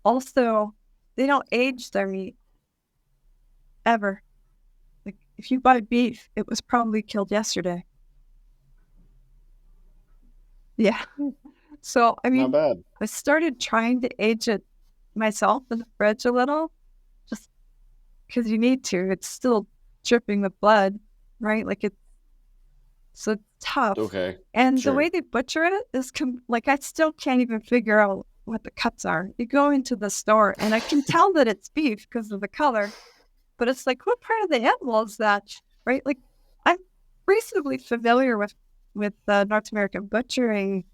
Also, they don't age their meat ever. Like, if you buy beef, it was probably killed yesterday. Yeah. So, I mean, not bad. I started trying to age it myself in the fridge a little, just because you need to. It's still dripping with blood, right? Like, so it's tough. Okay. And the way they butcher it is like, I still can't even figure out what the cuts are. You go into the store and I can tell that it's beef because of the color, but it's like, what part of the animal is that, right? Like, I'm reasonably familiar with North American butchering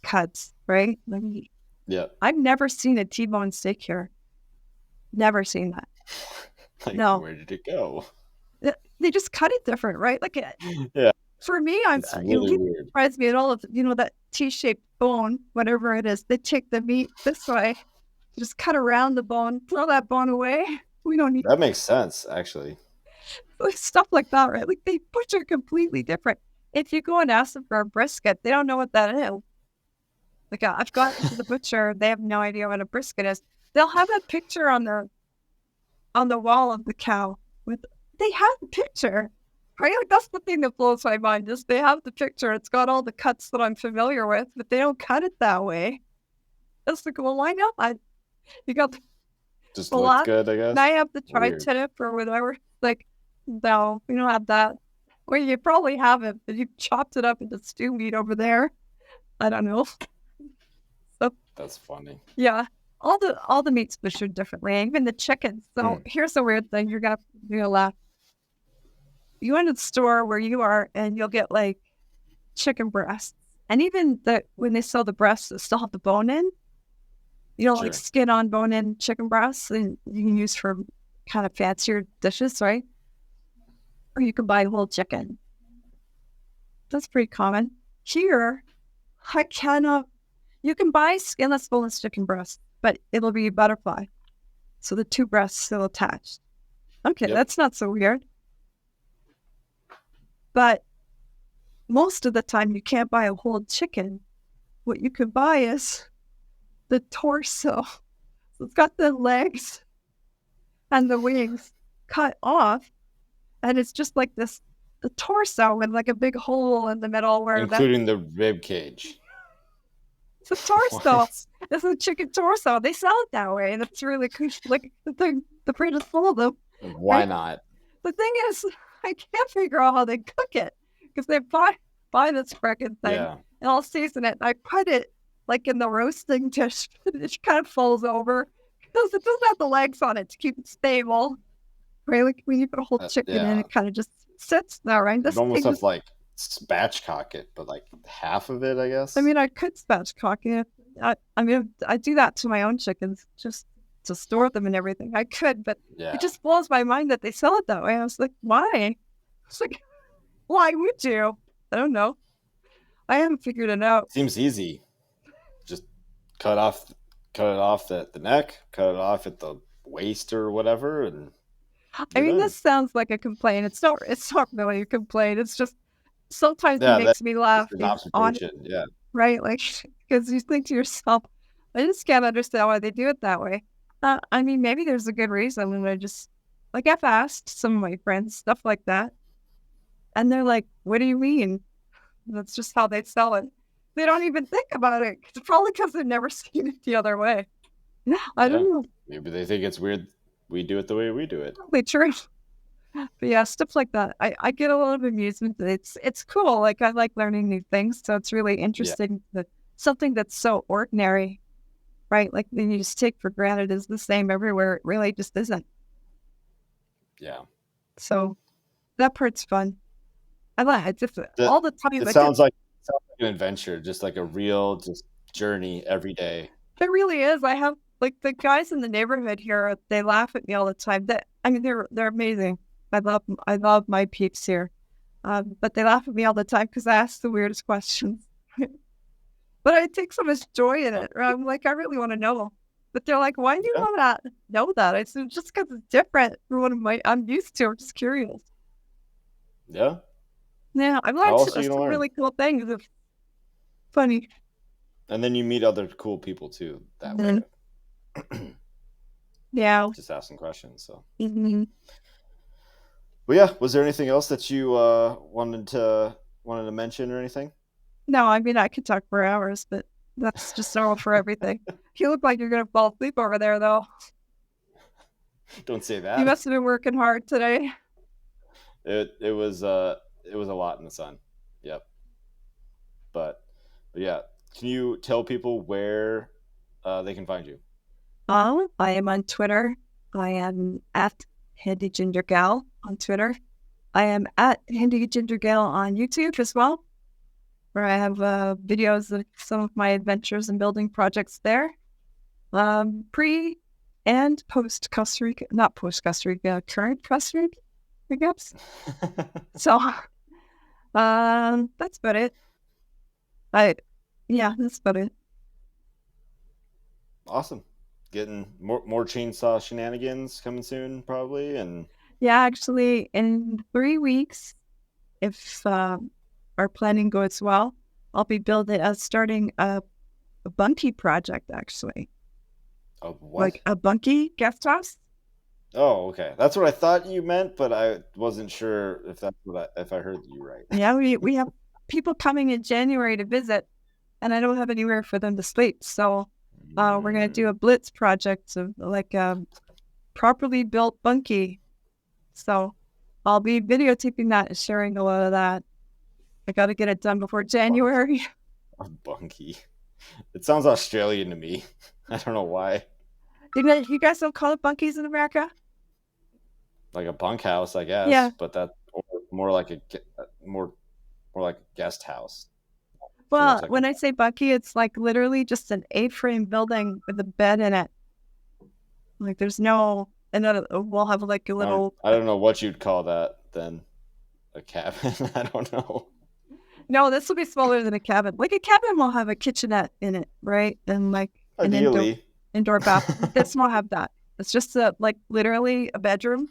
cuts, right? Like, yeah. I've never seen a T-bone steak here. Never seen that. Like, no. Where did it go? They just cut it different, right? Like, yeah. For me, it's really weird. Surprised me at all of, that T-shaped bone, whatever it is. They take the meat this way, just cut around the bone, throw that bone away. We don't need that. Makes sense, actually. Stuff like that, right? Like, they butcher completely different. If you go and ask them for a brisket, they don't know what that is. Like, I've gotten to the butcher, they have no idea what a brisket is. They'll have a picture on on the wall of the cow. They have the picture, right? Like that's the thing that blows my mind. Is they have the picture. It's got all the cuts that I'm familiar with, but they don't cut it that way. It's like, well, why not? You got the Just a looked lot. good, I guess. And I have the Weird. tri-tip or whatever. Like, no, we don't have that. Well, you probably have it, but you chopped it up into stew meat over there. I don't know. So That's funny. yeah, all the meat's butchered differently, even the chicken. So here's the weird thing: you're gonna laugh. You go into the store where you are, and you'll get like chicken breasts, and even when they sell the breasts, they still have the bone in. You know, Sure. like skin on bone in chicken breasts, and you can use for kind of fancier dishes, right? Or you can buy whole chicken. That's pretty common. Here, I cannot. You can buy skinless, boneless chicken breast, but it'll be butterfly. So the two breasts still attached. Okay, Yep. that's not so weird. But most of the time, you can't buy a whole chicken. What you can buy is the torso. So it's got the legs and the wings cut off, and it's just like this, the torso with like a big hole in the middle where Including the rib cage. it's a torso. It's a chicken torso. They sell it that way, and it's really cool. Like the breed is full of them. Why Right? not? The thing is, I can't figure out how they cook it because they buy this frickin' thing Yeah. and I'll season it. And I put it like in the roasting dish. It kind of falls over because it doesn't have the legs on it to keep it stable. Right? Like when you put a whole chicken in, yeah. it kind of just sits there, right? You almost have to like spatchcock it, but like half of it, I guess. I mean, I could spatchcock it. I mean, I do that to my own chickens just to store them and everything. I could, but yeah. it just blows my mind that they sell it that way. I was like, why? It's like, why would you? I don't know. I haven't figured it out. Seems easy. Just cut it off at the neck, cut it off at the waist or whatever, and I mean, done. this sounds like a complaint. It's not really a complaint. It's just sometimes Yeah, it makes me laugh. an observation. Yeah. Right? Like, because you think to yourself, I just can't understand why they do it that way. I mean, maybe there's a good reason. And I just, like, I've asked some of my friends stuff like that. And they're like, what do you mean? That's just how they sell it. They don't even think about it. It's probably because they've never seen it the other way. I don't know. Maybe they think it's weird we do it the way we do it. Probably true. But yeah, stuff like that. I get a lot of amusement. It's cool. Like I like learning new things. So it's really interesting that something that's so ordinary, right? Like that you just take for granted is the same everywhere. It really just isn't. Yeah. So that part's fun. I like it. Just all the time. It sounds like an adventure, just like a real journey every day. It really is. I have like the guys in the neighborhood here. They laugh at me all the time. They're amazing. I love my peeps here, but they laugh at me all the time because I ask the weirdest questions. But I take so much joy in it. I'm like, I really want to know. But they're like, why do you want to know that? I said, just because it's different from what I'm used to. I'm just curious. Yeah. Yeah, I've learned some really cool things. It's funny. And then you meet other cool people too that way. Yeah. Just asking questions. So. Mm-hmm. Well, yeah. Was there anything else that you wanted to mention or anything? No, I mean I could talk for hours, but that's just normal for everything. You look like you're gonna fall asleep over there, though. Don't say that. You must have been working hard today. It was a lot in the sun. Yep. But yeah, can you tell people where they can find you? I am on Twitter. I am at Handy Ginger Gal on Twitter. I am at Handy Ginger Gal on YouTube as well, where I have videos of some of my adventures and building projects there. Pre and post Costa Rica, not post Costa Rica, current Costa Rica, I guess. So, that's about it. That's about it. Awesome. Getting more chainsaw shenanigans coming soon, probably, and yeah, actually, in 3 weeks, if our planning goes well, I'll be starting a bunkie project. Actually, a what? Like a bunkie guest house. Oh, okay. That's what I thought you meant, but I wasn't sure if that's if I heard you right. Yeah, we have people coming in January to visit, and I don't have anywhere for them to sleep. So we're going to do a blitz project of like a properly built bunkie. So I'll be videotaping that and sharing a lot of that. I got to get it done before January. A bunkie. It sounds Australian to me. I don't know why. You guys don't call it bunkies in America? Like a bunkhouse, I guess. Yeah. But that's more like more like a guest house. Well, when I say bunkie, it's like literally just an A-frame building with a bed in it. Like there's no, and then we'll have like a little. I don't know what you'd call that then. A cabin. I don't know. No, this will be smaller than a cabin. Like a cabin will have a kitchenette in it, right? And like ideally an indoor bathroom. This won't have that. It's just like literally a bedroom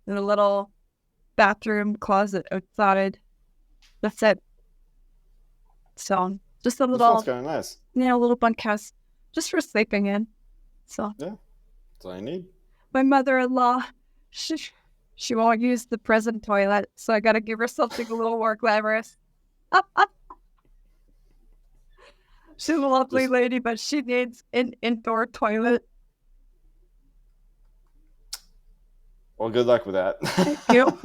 and a little bathroom closet outside. That's it. So just a little. That sounds kind of nice. Yeah, a little bunkhouse just for sleeping in. So yeah, that's all I need. My mother-in-law, she won't use the present toilet, so I got to give her something a little more glamorous. She's a lovely lady, but she needs an indoor toilet. Well, good luck with that. Thank you.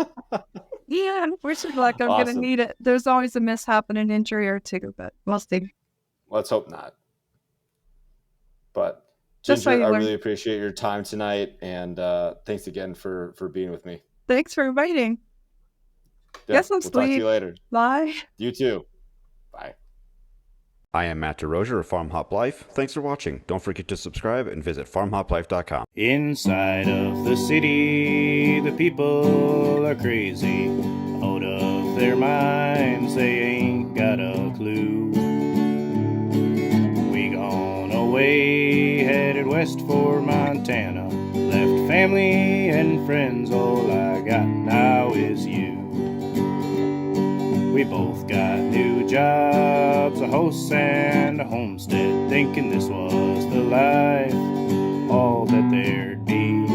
Yeah, wish of luck. I'm going to need it. There's always a mishap and an injury or two, but we'll see. Let's hope not. But Ginger, I really appreciate your time tonight, and thanks again for being with me. Thanks for inviting. Yeah, we'll talk to you later. Bye. You too. Bye. I am Matt DeRozier of FarmHopLife. Thanks for watching. Don't forget to subscribe and visit FarmHopLife.com. Inside of the city, the people are crazy. Out of their minds, they ain't got a clue. We gone away, headed west for Montana. Left family and friends, all I got now is you. We both got new jobs, a house and a homestead, thinking this was the life, all that there'd be.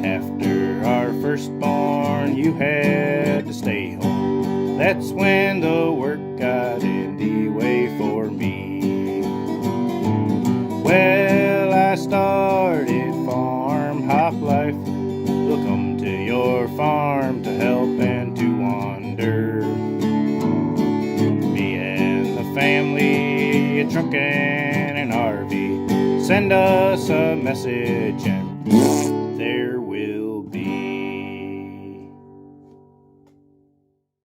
After our firstborn, you had to stay home. That's when the work got in the way for me. Well, I started Farm Hop Life. We'll come to your farm to help and to wander. Me and the family, a truck and an RV. Send us a message and